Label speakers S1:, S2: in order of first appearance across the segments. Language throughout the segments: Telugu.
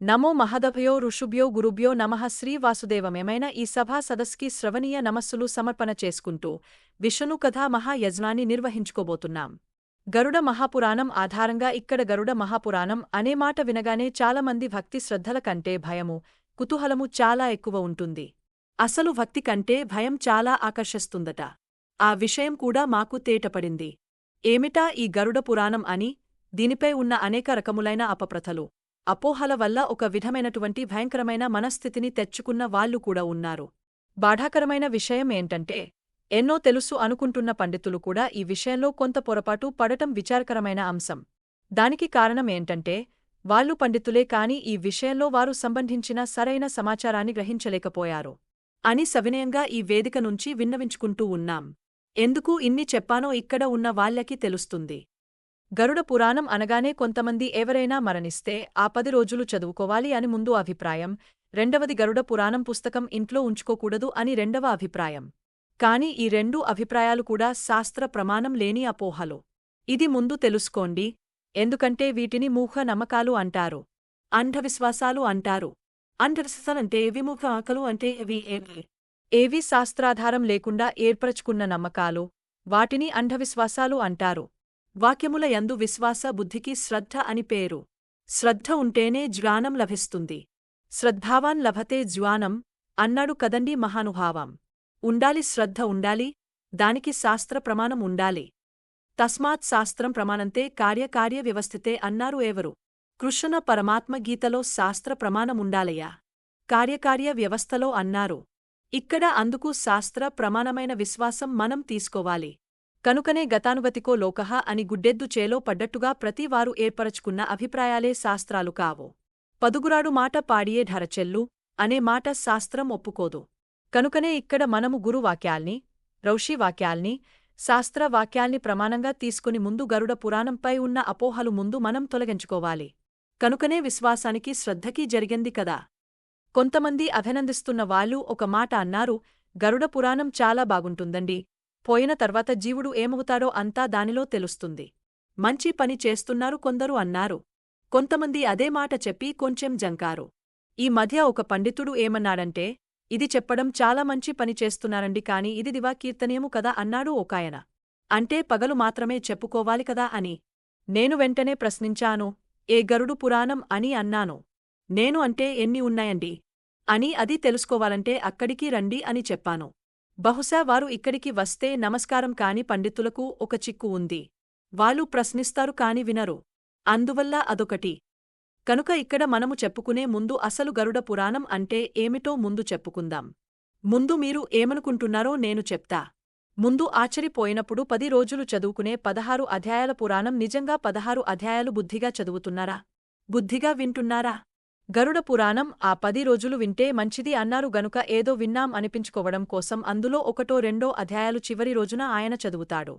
S1: నమో మహదభయో ఋషుభ్యో గురుభ్యో నమః శ్రీ వాసుదేవమేమైన ఈ సభా సదస్కి శ్రవణీయ నమస్సులు సమర్పణ చేసుకుంటూ విష్ణు కథా మహాయజ్ఞాన్ని నిర్వహించుకోబోతున్నాం. గరుడ మహాపురాణం ఆధారంగా ఇక్కడ గరుడ మహాపురాణం అనే మాట వినగానే చాలామంది భక్తి శ్రద్ధల కంటే భయము, కుతూహలము చాలా ఎక్కువ ఉంటుంది. అసలు భక్తి కంటే భయం చాలా ఆకర్షిస్తుందట. ఆ విషయం కూడా మాకు తేటపడింది. ఏమిటా ఈ గరుడ పురాణం అని, దీనిపై ఉన్న అనేక రకములైన అపప్రథలు, అపోహల వల్ల ఒక విధమైనటువంటి భయంకరమైన మనస్థితిని తెచ్చుకున్న వాళ్లు కూడా ఉన్నారు. బాధాకరమైన విషయం ఏంటంటే, ఎన్నో తెలుసు అనుకుంటున్న పండితులు కూడా ఈ విషయంలో కొంత పొరపాటు పడటం విచారకరమైన అంశం. దానికి కారణం ఏంటంటే, వాళ్లు పండితులే కాని ఈ విషయంలో వారు సంబంధించిన సరైన సమాచారాన్ని గ్రహించలేకపోయారు అని సవినయంగా ఈ వేదిక నుంచి విన్నవించుకుంటూ ఉన్నాం. ఎందుకు ఇన్ని చెప్పానో ఇక్కడ ఉన్న వాళ్లకి తెలుస్తుంది. గరుడ పురాణం అనగానే కొంతమంది ఎవరైనా మరణిస్తే ఆ 10 రోజులు చదువుకోవాలి అని ముందు అభిప్రాయం, రెండవది గరుడ పురాణం పుస్తకం ఇంట్లో ఉంచుకోకూడదు అని రెండవ అభిప్రాయం. కాని ఈ రెండు అభిప్రాయాలు కూడా శాస్త్ర ప్రమాణం లేని అపోహలు. ఇది ముందు తెలుసుకోండి. ఎందుకంటే వీటిని మూఢ నమ్మకాలు అంటారు, అంధవిశ్వాసాలు అంటారు. అంధవిశ్వాసాలంటే ఏవి, మూఢ నమ్మకాలు అంటే ఏవి శాస్త్రాధారం లేకుండా ఏర్పరచుకున్న నమ్మకాలు, వాటిని అంధవిశ్వాసాలు అంటారు. వాక్యముల యందు విశ్వాస బుద్ధికి శ్రద్ధ అని పేరు. శ్రద్ధ ఉంటేనే జ్ఞానం లభిస్తుంది. శ్రద్ధావాన్ లభతే జ్ఞానం అన్నాడు కదండి మహానుభావం. ఉండాలి, శ్రద్ధ ఉండాలి, దానికి శాస్త్ర ప్రమాణం ఉండాలి. తస్మాత్ శాస్త్రం ప్రమాణంతే కార్యకార్య వ్యవస్థితే అన్నారు ఎవరు? కృష్ణ పరమాత్మ గీతలో శాస్త్ర ప్రమాణముండాలయ్యా, కార్యకార్య వ్యవస్థలో అన్నారు. ఇక్కడ అందుకు శాస్త్ర ప్రమాణమైన విశ్వాసం మనం తీసుకోవాలి. కనుకనే గతానుగతికో లోకః అని గుడ్డెద్దు చేలో పడ్డట్టుగా ప్రతివారు ఏర్పరచుకున్న అభిప్రాయాలే శాస్త్రాలు కావు. పదుగురాడు మాట పాడియే ధరచెల్లు అనే మాట శాస్త్రం ఒప్పుకోదు. కనుకనే ఇక్కడ మనము గురువాక్యాల్ని, ఋషివాక్యాల్ని, శాస్త్రవాక్యాల్ని ప్రమాణంగా తీసుకుని ముందు గరుడ పురాణంపై ఉన్న అపోహలు ముందు మనం తొలగించుకోవాలి. కనుకనే విశ్వాసానికి శ్రద్ధకి జరిగింది కదా. కొంతమంది అభినందిస్తున్న వాళ్ళు ఒక మాట అన్నారు, గరుడ పురాణం చాలా బాగుంటుందండి, పోయిన తర్వాత జీవుడు ఏమవుతాడో అంతా దానిలో తెలుస్తుంది, మంచి పని చేస్తున్నారు కొందరు అన్నారు. కొంతమంది అదే మాట చెప్పి కొంచెం జంకారు. ఈ మధ్య ఒక పండితుడు ఏమన్నాడంటే, ఇది చెప్పడం చాలా మంచి పని చేస్తున్నారండి కాని ఇది దివాకీర్తనేము కదా అన్నాడు ఒకాయన. అంటే పగలు మాత్రమే చెప్పుకోవాలి కదా అని. నేను వెంటనే ప్రశ్నించాను, ఏ గరుడు పురాణం అని అన్నాను. నేను అంటే ఎన్ని ఉన్నాయండి అని, అది తెలుసుకోవాలంటే అక్కడికి రండి అని చెప్పాను. బహుశా వారు ఇక్కడికి వస్తే నమస్కారం కాని పండితులకు ఒక చిక్కు ఉంది. వాళ్ళు ప్రశ్నిస్తారు కాని వినరు. అందువల్ల అదొకటి. కనుక ఇక్కడ మనము చెప్పుకునే ముందు అసలు గరుడ పురాణం అంటే ఏమిటో ముందు చెప్పుకుందాం. ముందు మీరు ఏమనుకుంటున్నారో నేను చెప్తా. ముందు ఆశ్చర్యపోయినప్పుడు 10 రోజులు చదువుకునే 16 అధ్యాయాల పురాణం నిజంగా 16 అధ్యాయాలు బుద్ధిగా చదువుతున్నారా? బుద్ధిగా వింటున్నారా? గరుడ పురాణం ఆ 10 రోజులు వింటే మంచిది అన్నారు గనుక ఏదో విన్నాం అనిపించుకోవడం కోసం అందులో 1-2 అధ్యాయాలు చివరి రోజున ఆయన చదువుతాడు.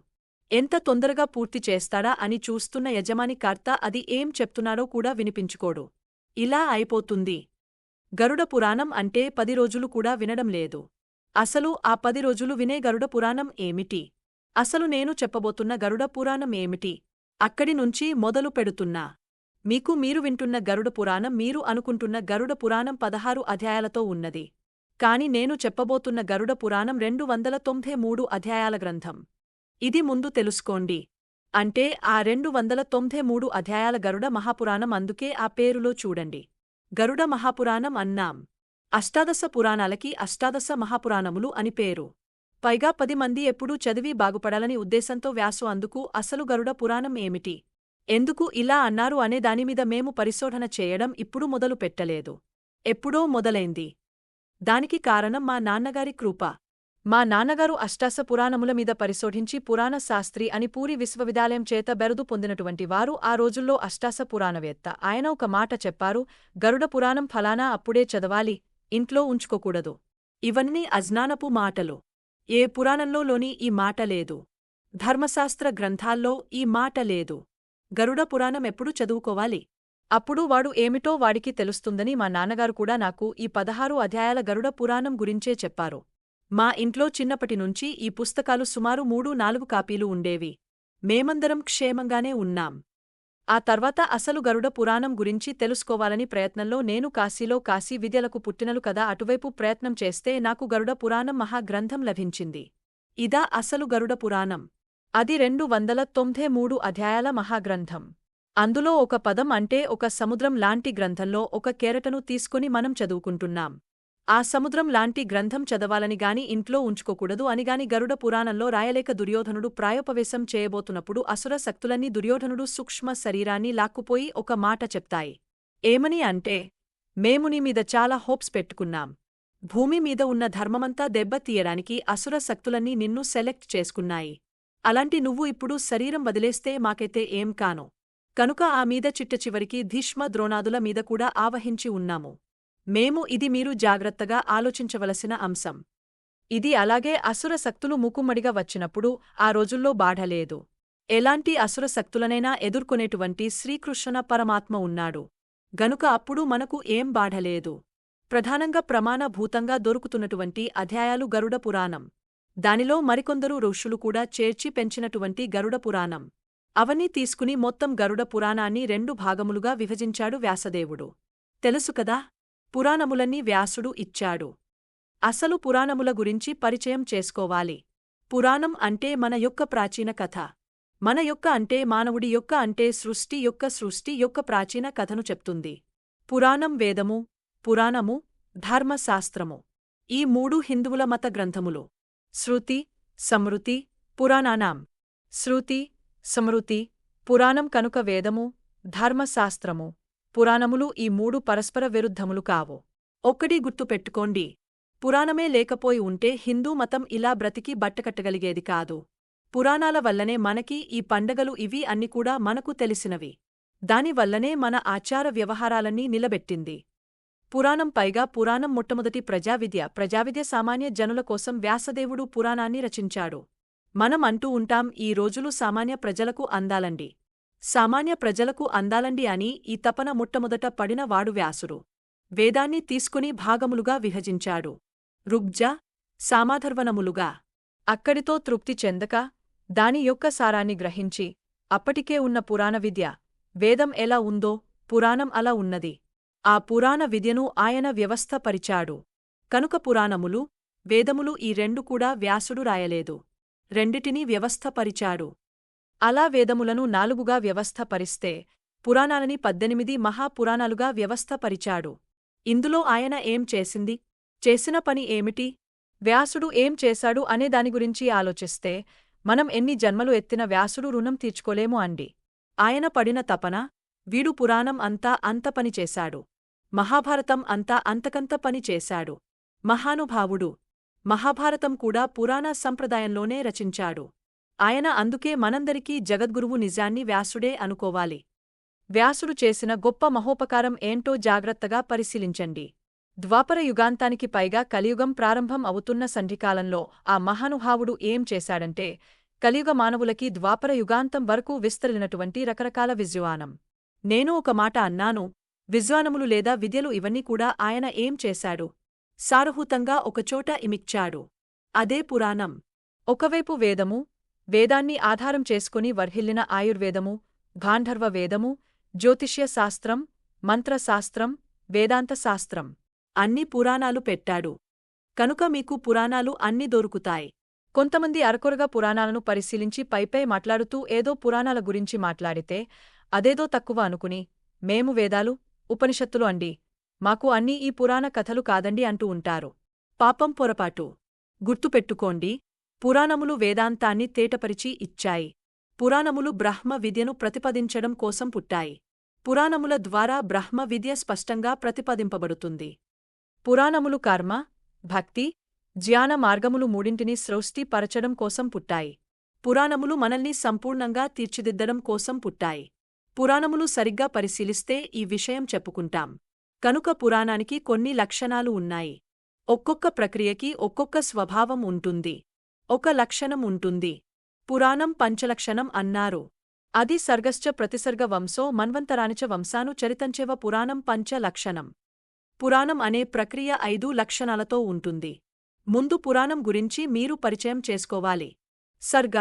S1: ఎంత తొందరగా పూర్తి చేస్తాడా అని చూస్తున్న యజమాని కర్త అది ఏం చెప్తున్నాడో కూడా వినిపించుకోడు. ఇలా అయిపోతుంది. గరుడ పురాణం అంటే 10 రోజులు కూడా వినడం లేదు. అసలు ఆ 10 రోజులు వినే గరుడ పురాణం ఏమిటి? అసలు నేను చెప్పబోతున్న గరుడ పురాణం ఏమిటి? అక్కడి నుంచి మొదలు పెడుతున్నా. మీరు వింటున్న గరుడ పురాణం మీరు అనుకుంటున్న గరుడ పురాణం 16 అధ్యాయాలతో ఉన్నది. కాని నేను చెప్పబోతున్న గరుడ పురాణం 293 అధ్యాయాల గ్రంథం. ఇది ముందు తెలుసుకోండి. అంటే ఆ 293 అధ్యాయాల గరుడ మహాపురాణం, అందుకే ఆ పేరులో చూడండి గరుడ మహాపురాణం అన్నాం. అష్టాదశ పురాణాలకి అష్టాదశ మహాపురాణములు అని పేరు. పైగా 10 మంది ఎప్పుడూ చదివి బాగుపడాలని ఉద్దేశంతో వ్యాసు అందుకు అసలు గరుడ పురాణం ఏమిటి, ఎందుకు ఇలా అన్నారు అనే దానిమీద మేము పరిశోధన చేయడం ఇప్పుడు మొదలు పెట్టలేదు, ఎప్పుడో మొదలైంది. దానికి కారణం మా నాన్నగారి కృప. మా నాన్నగారు అష్టాదశ పురాణముల మీద పరిశోధించి పురాణ శాస్త్రి అని పూరి విశ్వవిద్యాలయం చేత బెరుదు పొందినటువంటి వారు, ఆ రోజుల్లో అష్టాదశ పురాణవేత్త. ఆయన ఒక మాట చెప్పారు, గరుడ పురాణం ఫలానా అప్పుడే చదవాలి, ఇంట్లో ఉంచుకోకూడదు. ఇవన్నీ అజ్ఞానపు మాటలు. ఏ పురాణంలోని ఈ మాట లేదు. ధర్మశాస్త్ర గ్రంథాల్లో ఈ మాట లేదు. గరుడ పురాణం ఎప్పుడు చదువుకోవాలి? అప్పుడు వాడు ఏమిటో వాడికి తెలుస్తుందని మా నాన్నగారు కూడా నాకు ఈ 16 అధ్యాయాల గరుడ పురాణం గురించే చెప్పారు. మా ఇంట్లో చిన్నప్పటినుంచి ఈ పుస్తకాలు సుమారు 3-4 కాపీలు ఉండేవి. మేమందరం క్షేమంగానే ఉన్నాం. ఆ తర్వాత అసలు గరుడ పురాణం గురించి తెలుసుకోవాలని ప్రయత్నంలో నేను కాశీలో కాశీ విద్యలకు పుట్టినలు కదా అటువైపు ప్రయత్నం చేస్తే నాకు గరుడ పురాణం మహాగ్రంథం లభించింది. ఇదా అసలు గరుడ పురాణం. అది 293 అధ్యాయాల మహాగ్రంథం. అందులో ఒక పదం అంటే ఒక సముద్రం లాంటి గ్రంథంలో ఒక కేరటను తీసుకుని మనం చదువుకుంటున్నాం. ఆ సముద్రం లాంటి గ్రంథం చదవాలని గాని ఇంట్లో ఉంచుకోకూడదు అనిగాని గరుడ పురాణంలో రాయలేక దుర్యోధనుడు ప్రాయోపవేశం చేయబోతున్నప్పుడు అసుర శక్తులన్నీ దుర్యోధనుడు సూక్ష్మ శరీరాన్ని లాక్కుపోయి ఒక మాట చెప్తాయి. ఏమని అంటే, మేము నీ మీద చాలా హోప్స్ పెట్టుకున్నాం. భూమి మీద ఉన్న ధర్మమంతా దెబ్బతీయడానికి అసుర శక్తులన్నీ నిన్ను సెలెక్ట్ చేసుకున్నాయి. అలాంటి నువ్వు ఇప్పుడు శరీరం వదిలేస్తే మాకైతే ఏం కాను. కనుక ఆ మీద చిట్టచివరికి భీష్మ ద్రోణాదుల మీద కూడా ఆవహించి ఉన్నాము. మేము ఇది మీరు జాగ్రత్తగా ఆలోచించవలసిన అంశం. ఇది అలాగే అసుర శక్తులు మూకుమ్మడిగా వచ్చినప్పుడు ఆ రోజుల్లో బాధలేదు. ఎలాంటి అసుర శక్తులనైనా ఎదుర్కొనేటువంటి శ్రీకృష్ణ పరమాత్మ ఉన్నాడు. గనుక అప్పుడు మనకు ఏం బాధలేదు. ప్రధానంగా ప్రమాణభూతంగా దొరుకుతున్నటువంటి అధ్యాయాలు గరుడ పురాణం. దానిలో మరికొందరు ఋషులు కూడా చేర్చి పెంచినటువంటి గరుడ పురాణం. అవన్నీ తీసుకుని మొత్తం గరుడ పురాణాన్ని 2 భాగములుగా విభజించాడు వ్యాసదేవుడు. తెలుసు కదా, పురాణములన్నీ వ్యాసుడు ఇచ్చాడు. అసలు పురాణముల గురించి పరిచయం చేసుకోవాలి. పురాణం అంటే మన యొక్క ప్రాచీన కథ. మన యొక్క అంటే మానవుడి యొక్క అంటే సృష్టి యొక్క ప్రాచీన కథను చెప్తుంది. పురాణం వేదము, పురాణము, ధర్మశాస్త్రము. ఈ 3 హిందువుల మత గ్రంథములు. శృతి, సమృతి, పురాణానాం. శృతి, సమృతి, పురాణం కనుక వేదము, ధర్మశాస్త్రము, పురాణములు ఈ 3 పరస్పర విరుద్ధములు కావు. ఒక్కటి గుర్తుపెట్టుకోండి, పురాణమే లేకపోయి ఉంటే హిందూ మతం ఇలా బ్రతికి బట్టకట్టగలిగేది కాదు. పురాణాల వల్లనే మనకి ఈ పండగలు ఇవి అన్ని కూడా మనకు తెలిసినవి. దానివల్లనే మన ఆచార వ్యవహారాలన్నీ నిలబెట్టింది పురాణం. పైగా పురాణం మొట్టమొదటి ప్రజావిద్య సామాన్య జనుల కోసం వ్యాసదేవుడు పురాణాన్ని రచించాడు. మనం అంటూ ఉంటాం ఈ రోజులు సామాన్య ప్రజలకు అందాలండి, సామాన్య ప్రజలకు అందాలండి అని. ఈ తపన మొట్టమొదట పడిన వాడు వ్యాసుడు. వేదాన్ని తీసుకుని భాగములుగా విభజించాడు. ఋగ్జ, సామాధర్వణములుగా. అక్కడితో తృప్తి చెందక దాని యొక్క సారాన్ని గ్రహించి అప్పటికే ఉన్న పురాణ విద్య, వేదం ఎలా ఉందో పురాణం అలా ఉన్నది. ఆ పురాణ విద్యను ఆయన వ్యవస్థపరిచాడు. కనుక పురాణములు, వేదములు ఈ 2 కూడా వ్యాసుడు రాయలేదు. రెండిటినీ వ్యవస్థపరిచాడు. అలా వేదములను 4గా వ్యవస్థపరిస్తే పురాణాలని 18 మహాపురాణాలుగా వ్యవస్థపరిచాడు. ఇందులో ఆయన ఏం చేసింది, చేసిన పని ఏమిటి, వ్యాసుడు ఏం చేశాడు అనే దాని గురించి ఆలోచిస్తే మనం ఎన్ని జన్మలు ఎత్తిన వ్యాసుడు రుణం తీర్చుకోలేము అండి. ఆయన పడిన తపన, వీడు పురాణం అంతా అంత పని చేశాడు, మహాభారతం అంతా అంతకంత పని చేశాడు. మహానుభావుడు. మహాభారతం కూడా పురాణ సంప్రదాయంలోనే రచించాడు ఆయన. అందుకే మనందరికీ జగద్గురువు నిజాన్ని వ్యాసుడే అనుకోవాలి. వ్యాసుడు చేసిన గొప్ప మహోపకారం ఏంటో జాగ్రత్తగా పరిశీలించండి. ద్వాపర యుగాంతానికి పైగా కలియుగం ప్రారంభం అవుతున్న సంధికాలంలో ఆ మహానుభావుడు ఏం చేశాడంటే, కలియుగ మానవులకి ద్వాపర యుగాంతం వరకు విస్తరినటువంటి రకరకాల విజ్ఞానం. నేను ఒక మాట అన్నాను, విజ్ఞానములు లేదా విద్యలు ఇవన్నీ కూడా ఆయన ఏం చేశాడు, సారహూతంగా ఒకచోట ఇమిచ్చాడు. అదే పురాణం. ఒకవైపు వేదము, వేదాన్ని ఆధారం చేసుకుని వర్ధిల్లిన ఆయుర్వేదము, గాంధర్వ వేదము, జ్యోతిష్య శాస్త్రం, మంత్రశాస్త్రం, వేదాంత శాస్త్రం, అన్ని పురాణాలు పెట్టాడు. కనుక మీకు పురాణాలు అన్ని దొరుకుతాయి. కొంతమంది అరకొరగా పురాణాలను పరిశీలించి పైపై మాట్లాడుతూ ఏదో పురాణాల గురించి మాట్లాడితే అదేదో తక్కువ అనుకుని, మేము వేదాలు, ఉపనిషత్తులు అండి, మాకు అన్నీ ఈ పురాణ కథలు కాదండి అంటూ ఉంటారు. పాపం, పొరపాటు. గుర్తుపెట్టుకోండి, పురాణములు వేదాంతాన్ని తేటపరిచి ఇచ్చాయి. పురాణములు బ్రహ్మ విద్యను ప్రతిపాదించడం కోసం పుట్టాయి. పురాణముల ద్వారా బ్రహ్మ విద్య స్పష్టంగా ప్రతిపాదింపబడుతుంది. పురాణములు కర్మ, భక్తి, జ్ఞాన మార్గములు మూడింటిని సృష్టి పరచడం కోసం పుట్టాయి. పురాణములు మనల్ని సంపూర్ణంగా తీర్చిదిద్దడం కోసం పుట్టాయి. పురాణములు సరిగ్గా పరిశీలిస్తే ఈ విషయం చెప్పుకుంటాం. కనుక పురాణానికి కొన్ని లక్షణాలు ఉన్నాయి. ఒక్కొక్క ప్రక్రియకి ఒక్కొక్క స్వభావం ఉంటుంది, ఒక లక్షణం ఉంటుంది. పురాణం పంచలక్షణం అన్నారు. అది సర్గశ్చ ప్రతిసర్గ వంశో మన్వంతరానిచ వంశాను చరితంచేవ పురాణం పంచ లక్షణం. పురాణం అనే ప్రక్రియ 5 లక్షణాలతో ఉంటుంది. ముందు పురాణం గురించి మీరు పరిచయం చేసుకోవాలి. సర్గ,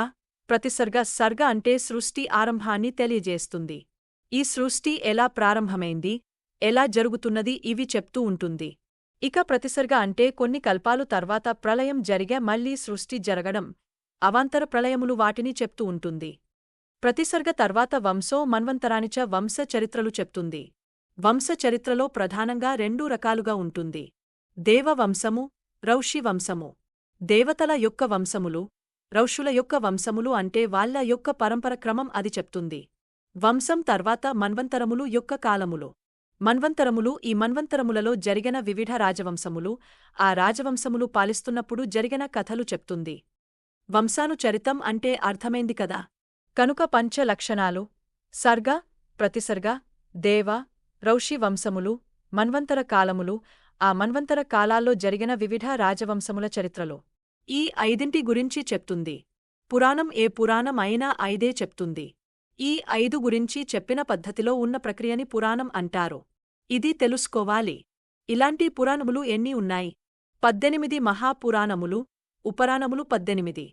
S1: ప్రతిసర్గ. సర్గ అంటే సృష్టి ఆరంభాన్ని తెలియజేస్తుంది. ఈ సృష్టి ఎలా ప్రారంభమైంది, ఎలా జరుగుతున్నది ఇవి చెప్తూ ఉంటుంది. ఇక ప్రతిసర్గ అంటే కొన్ని కల్పాలు తర్వాత ప్రళయం జరిగే మళ్లీ సృష్టి జరగడం, అవాంతర ప్రళయములు వాటిని చెప్తూ ఉంటుంది. ప్రతిసర్గ తర్వాత వంశో మన్వంతరానిచ వంశ చరిత్రలు చెప్తుంది. వంశ చరిత్రలో ప్రధానంగా 2 రకాలుగా ఉంటుంది. దేవవంశము, రౌషి వంశము. దేవతల యొక్క వంశములు, రౌషుల యొక్క వంశములు అంటే వాళ్ళ యొక్క పరంపర క్రమం అది చెప్తుంది. వంశం తర్వాత మన్వంతరములు యొక్క కాలములు. మన్వంతరములు ఈ మన్వంతరములలో జరిగిన వివిధ రాజవంశములు, ఆ రాజవంశములు పాలిస్తున్నప్పుడు జరిగిన కథలు చెప్తుంది. వంశానుచరితం అంటే అర్థమైంది కదా. కనుక పంచ లక్షణాలు సర్గ, ప్రతిసర్గ, దేవ, రౌషి వంశములు, మన్వంతర కాలములు, ఆ మన్వంతర కాలాల్లో జరిగిన వివిధ రాజవంశముల చరిత్రలు. ఈ 5 గురించి చెప్తుంది. పురాణం ఏ పురాణం అయినా 5 చెప్తుంది. ఈ 5 గురించి చెప్పిన పద్ధతిలో ఉన్న ప్రక్రియని పురాణం అంటారు. ఇది తెలుసుకోవాలి. ఇలాంటి పురాణములు ఎన్ని ఉన్నాయి? 18 మహాపురాణములు, ఉపరాణములు 18.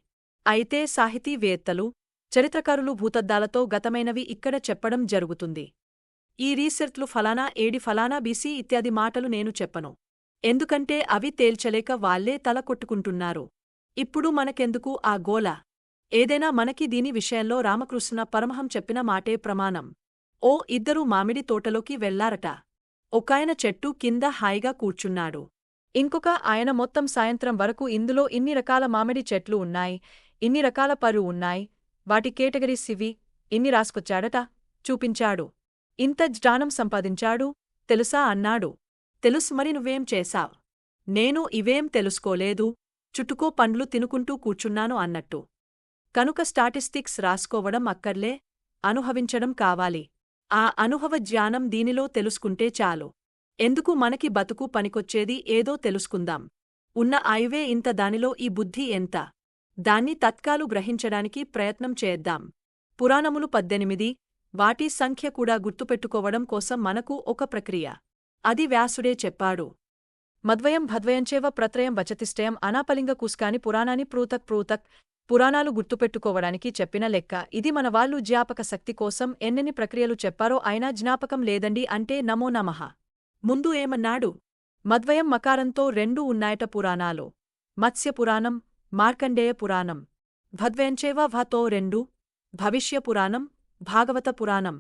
S1: అయితే సాహితీవేత్తలు, చరిత్రకారులు భూతద్దాలతో గతమైనవి ఇక్కడ చెప్పడం జరుగుతుంది. ఈ రీసెర్చ్లు ఫలానా ఏడి ఫలానా బీసీ ఇత్యాది మాటలు నేను చెప్పను. ఎందుకంటే అవి తేల్చలేక వాళ్లే తల కొట్టుకుంటున్నారు. ఇప్పుడు మనకెందుకు ఆ గోల? ఏదైనా మనకి దీని విషయంలో రామకృష్ణ పరమహం చెప్పిన మాటే ప్రమాణం. ఓ 2 మామిడి తోటలోకి వెళ్లారట. ఒకాయన చెట్టు కింద హాయిగా కూర్చున్నాడు. ఇంకొక ఆయన మొత్తం సాయంత్రం వరకు ఇందులో ఇన్ని రకాల మామిడి చెట్లు ఉన్నాయి, ఇన్ని రకాల పరు ఉన్నాయి, వాటి కేటగిరీస్ ఇవి, ఇన్ని రాసుకొచ్చాడట, చూపించాడు. ఇంత జ్ఞానం సంపాదించాడు, తెలుసా అన్నాడు. తెలుసు మరి నువ్వేం చేశావ్? నేను ఇవేం తెలుసుకోలేదు, చుట్టుకో పండ్లు తినుకుంటూ కూర్చున్నాను అన్నట్టు. కనుక స్టాటిస్టిక్స్ రాసుకోవడం అక్కర్లే, అనుభవించడం కావాలి. ఆ అనుభవ జ్ఞానం దీనిలో తెలుసుకుంటే చాలు. ఎందుకు మనకి బతుకు పనికొచ్చేది ఏదో తెలుసుకుందాం. ఉన్న ఐవే ఇంత, దానిలో ఈ బుద్ధి ఎంత? దాన్ని తత్కాలు గ్రహించడానికి ప్రయత్నం చేద్దాం. పురాణములు 18, వాటి సంఖ్య కూడా గుర్తుపెట్టుకోవడం కోసం మనకు ఒక ప్రక్రియ. అది వ్యాసుడే చెప్పాడు. మద్వయం భద్వయంచేవ ప్రత్రయం వచతిష్టయం అనాపలింగ కూస్కాని పురాణాని ప్రోతక్ పురాణాలు గుర్తుపెట్టుకోవడానికి చెప్పిన లెక్క. ఇది మన వాళ్ళు జ్ఞాపక శక్తి కోసం ఎన్నెన్ని ప్రక్రియలు చెప్పారో అయినా జ్ఞాపకం లేదండి అంటే నమో నమః. ముందు ఏమన్నాడు? మద్వయం మకారంతో 2 ఉన్నాయట పురాణాలు. మత్స్య పురాణం, మార్కండేయ పురాణం. భద్వయంచేవ భతో 2, భవిష్య పురాణం, భాగవత పురాణం.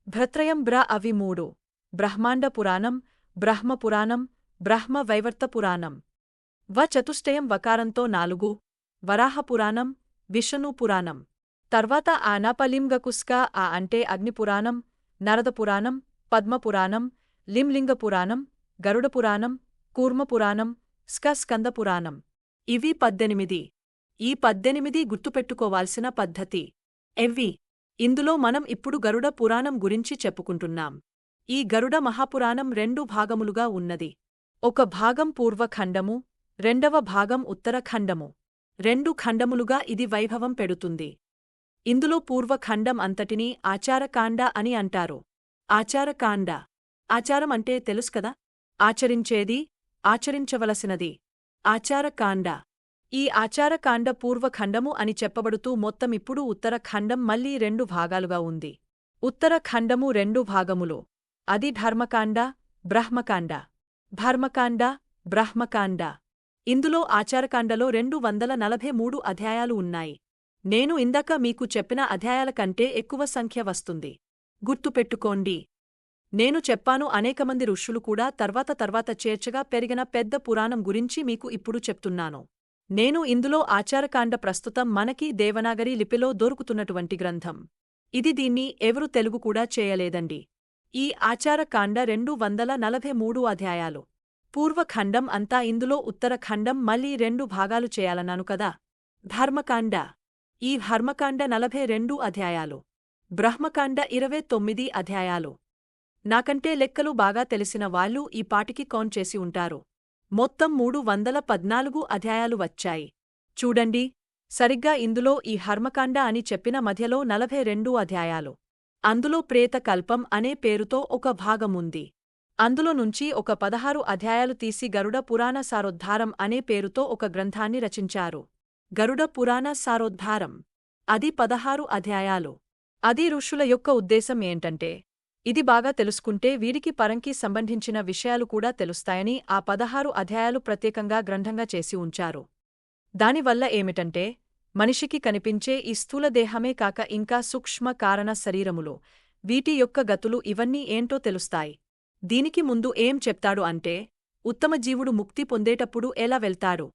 S1: భ్రత్రయం అవి 3, బ్రహ్మాండ పురాణం, బ్రహ్మ పురాణం, బ్రహ్మ వైవర్త పురాణం. చతుష్టయం వకారంతో 4, వరాహ పురాణం, విష్ణు పురాణం. తర్వాత ఆనాపలింగకుస్క అంటే అగ్నిపురాణం, నరద పురాణం, పద్మపురాణం, లింలింగ పురాణం, గరుడ పురాణం, కూర్మ పురాణం, స్కంద పురాణం. ఇవి 18. ఈ 18 గుర్తుపెట్టుకోవాల్సిన పద్ధతి. ఎవ్వి? ఇందులో మనం ఇప్పుడు గరుడ పురాణం గురించి చెప్పుకుంటున్నాం. ఈ గరుడ మహాపురాణం 2 భాగములుగా ఉన్నది. ఒక భాగం పూర్వఖండము, రెండవ భాగం ఉత్తరఖండము. 2 ఖండములుగా ఇది వైభవం పెడుతుంది. ఇందులో పూర్వఖండం అంతటినీ ఆచారకాండ అని అంటారు. ఆచారకాండ. ఆచారం అంటే తెలుసుకదా? ఆచరించేది, ఆచరించవలసినది. ఆచారకాండ. ఈ ఆచారకాండ పూర్వఖండము అని చెప్పబడుతూ మొత్తమిప్పుడు ఉత్తరఖండం మళ్లీ 2 భాగాలుగా ఉంది. ఉత్తరఖండము 2 భాగములు. అది ధర్మకాండ, బ్రహ్మకాండ. ధర్మకాండ, బ్రహ్మకాండ. ఇందులో ఆచారకాండలో 243 అధ్యాయాలు ఉన్నాయి. నేను ఇందాక మీకు చెప్పిన అధ్యాయాల కంటే ఎక్కువ సంఖ్య వస్తుంది. గుర్తుపెట్టుకోండి. నేను చెప్పాను అనేకమంది ఋషులు కూడా తర్వాత చేర్చగా పెరిగిన పెద్ద పురాణం గురించి మీకు ఇప్పుడు చెప్తున్నాను. నేను ఇందులో ఆచారకాండ ప్రస్తుతం మనకి దేవనాగరి లిపిలో దొరుకుతున్నటువంటి గ్రంథం. దీన్ని ఎవరు తెలుగు కూడా చేయలేదండి. ఈ ఆచారకాండ 243 అధ్యాయాలు. పూర్వఖండం అంతా ఇందులో ఉత్తరఖండం మళ్లీ 2 భాగాలు చేయాలన్నాను కదా. ధర్మకాండ. ఈ ధర్మకాండ 42 అధ్యాయాలు. బ్రహ్మకాండ 29 అధ్యాయాలు. నాకంటే లెక్కలు బాగా తెలిసిన వాళ్ళు ఈ పాటికి కౌంట్ చేసి ఉంటారు. మొత్తం 314 అధ్యాయాలు వచ్చాయి. చూడండి సరిగ్గా ఇందులో ఈ హర్మకాండ అని చెప్పిన మధ్యలో 42 అధ్యాయాలు. అందులో ప్రేతకల్పం అనే పేరుతో ఒక భాగముంది. అందులో నుంచి ఒక 16 అధ్యాయాలు తీసి గరుడ పురాణ సారోద్ధారం అనే పేరుతో ఒక గ్రంథాన్ని రచించారు. గరుడ పురాణ సారోద్ధారం. అది 16 అధ్యాయాలు. అది ఋషుల యొక్క ఉద్దేశం ఏంటంటే ఇది బాగా తెలుసుకుంటే వీరికి పరంకి సంబంధించిన విషయాలు కూడా తెలుస్తాయని ఆ 16 అధ్యాయాలు ప్రత్యేకంగా గ్రంథంగా చేసి ఉంచారు. దానివల్ల ఏమిటంటే మనిషికి కనిపించే ఈ స్థూల దేహమే కాక ఇంకా సూక్ష్మ కారణ శరీరములు, వీటి యొక్క గతులు ఇవన్నీ ఏంటో తెలుస్తాయి. దీనికి ముందు ఏం చెప్తాడు అంటే, ఉత్తమ జీవుడు ముక్తి పొందేటప్పుడు ఎలా వెళ్తాడు,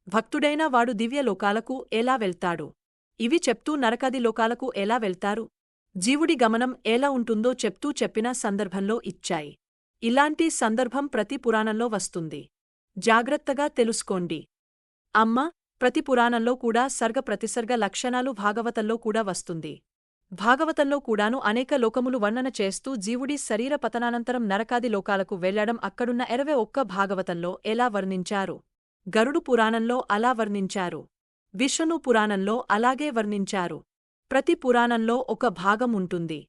S1: భక్తుడైన వాడు దివ్యలోకాలకు ఎలా వెళ్తాడు, ఇవి చెప్తూ నరకాది లోకాలకు ఎలా వెళ్తారు, జీవుడి గమనం ఎలా ఉంటుందో చెప్తూ చెప్పిన సందర్భంలో ఇచ్చాయి. ఇలాంటి సందర్భం ప్రతి పురాణంలో వస్తుంది. జాగ్రత్తగా తెలుసుకోండి. అమ్మ, ప్రతి పురాణంలో కూడా సర్గ ప్రతిసర్గ లక్షణాలు భాగవతంలో కూడా వస్తుంది. భాగవతంలో కూడాను అనేక లోకములు వర్ణన చేస్తూ జీవుడి శరీర పతనానంతరం నరకాది లోకాలకు వెళ్లడం అక్కడున్న 21 భాగవతంలో ఎలా వర్ణించారు. గరుడు పురాణంలో అలా వర్ణించారు. విష్ణు పురాణంలో అలాగే వర్ణించారు. ప్రతి పురాణంలో ఒక భాగం ఉంటుంది.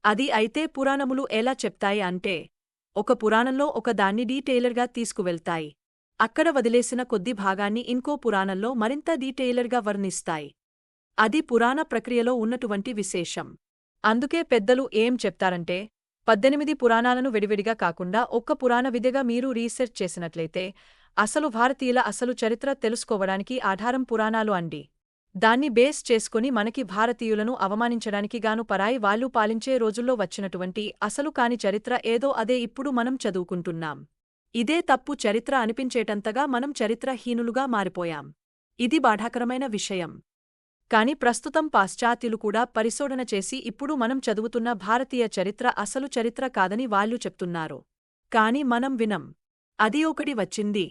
S1: అది అయితే పురాణములు ఎలా చెప్తాయి అంటే, ఒక పురాణంలో ఒక దాన్ని డీటెయిలర్గా తీసుకువెళ్తాయి. అక్కడ వదిలేసిన కొద్ది భాగాన్ని ఇంకో పురాణంలో మరింత డీటెయిలర్గా వర్ణిస్తాయి. అది పురాణ ప్రక్రియలో ఉన్నటువంటి విశేషం. అందుకే పెద్దలు ఏం చెప్తారంటే, 18 పురాణాలను విడివిడిగా కాకుండా ఒక్క పురాణ విధిగా మీరు రీసెర్చ్ చేసినట్లయితే అసలు భారతీయుల అసలు చరిత్ర తెలుసుకోవడానికి ఆధారం పురాణాలు అండి. దాన్ని బేస్ చేసుకుని మనకి భారతీయులను అవమానించడానికి గాను పరాయి వాళ్ళు పాలించే రోజుల్లో వచ్చినటువంటి అసలు కాని చరిత్ర ఏదో అదే ఇప్పుడు మనం చదువుకుంటున్నాం. ఇదే తప్పు చరిత్ర అనిపించేటంతగా మనం చరిత్రహీనులుగా మారిపోయాం. ఇది బాధాకరమైన విషయం. కాని ప్రస్తుతం పాశ్చాత్యులు కూడా పరిశోధన చేసి ఇప్పుడు మనం చదువుతున్న భారతీయ చరిత్ర అసలు చరిత్ర కాదని వాళ్ళు చెప్తున్నారు. కాని మనం వినం. అది ఒకటి వచ్చింది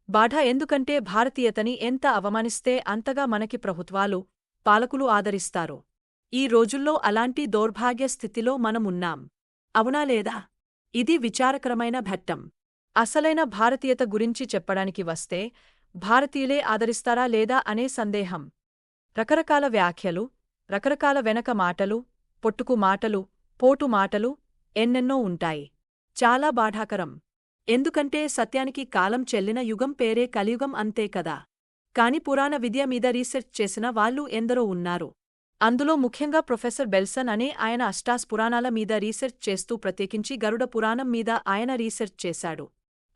S1: బాధ. ఎందుకంటే భారతీయతని ఎంత అవమానిస్తే అంతగా మనకి ప్రభుత్వాలు, పాలకులు ఆదరిస్తారు. ఈ రోజుల్లో అలాంటి దౌర్భాగ్య స్థితిలో మనమున్నాం. అవునా లేదా? ఇది విచారకరమైన ఘట్టం. అసలైన భారతీయత గురించి చెప్పడానికి వస్తే భారతీయులే ఆదరిస్తారా లేదా అనే సందేహం. రకరకాల వ్యాఖ్యలు, రకరకాల వెనక మాటలు, పొట్టుకు మాటలు, పోటు మాటలు ఎన్నెన్నో ఉంటాయి. చాలా బాధాకరం. ఎందుకంటే సత్యానికి కాలం చెల్లిన యుగం పేరే కలియుగం అంతే కదా. కాని పురాణ విద్య మీద రీసెర్చ్ చేసిన వాళ్ళు ఎందరో ఉన్నారు. అందులో ముఖ్యంగా ప్రొఫెసర్ బెల్సన్ అనే ఆయన అష్టాస్ పురాణాల మీద రీసెర్చ్ చేస్తూ ప్రత్యేకించి గరుడ పురాణం మీద ఆయన రీసెర్చ్ చేశాడు.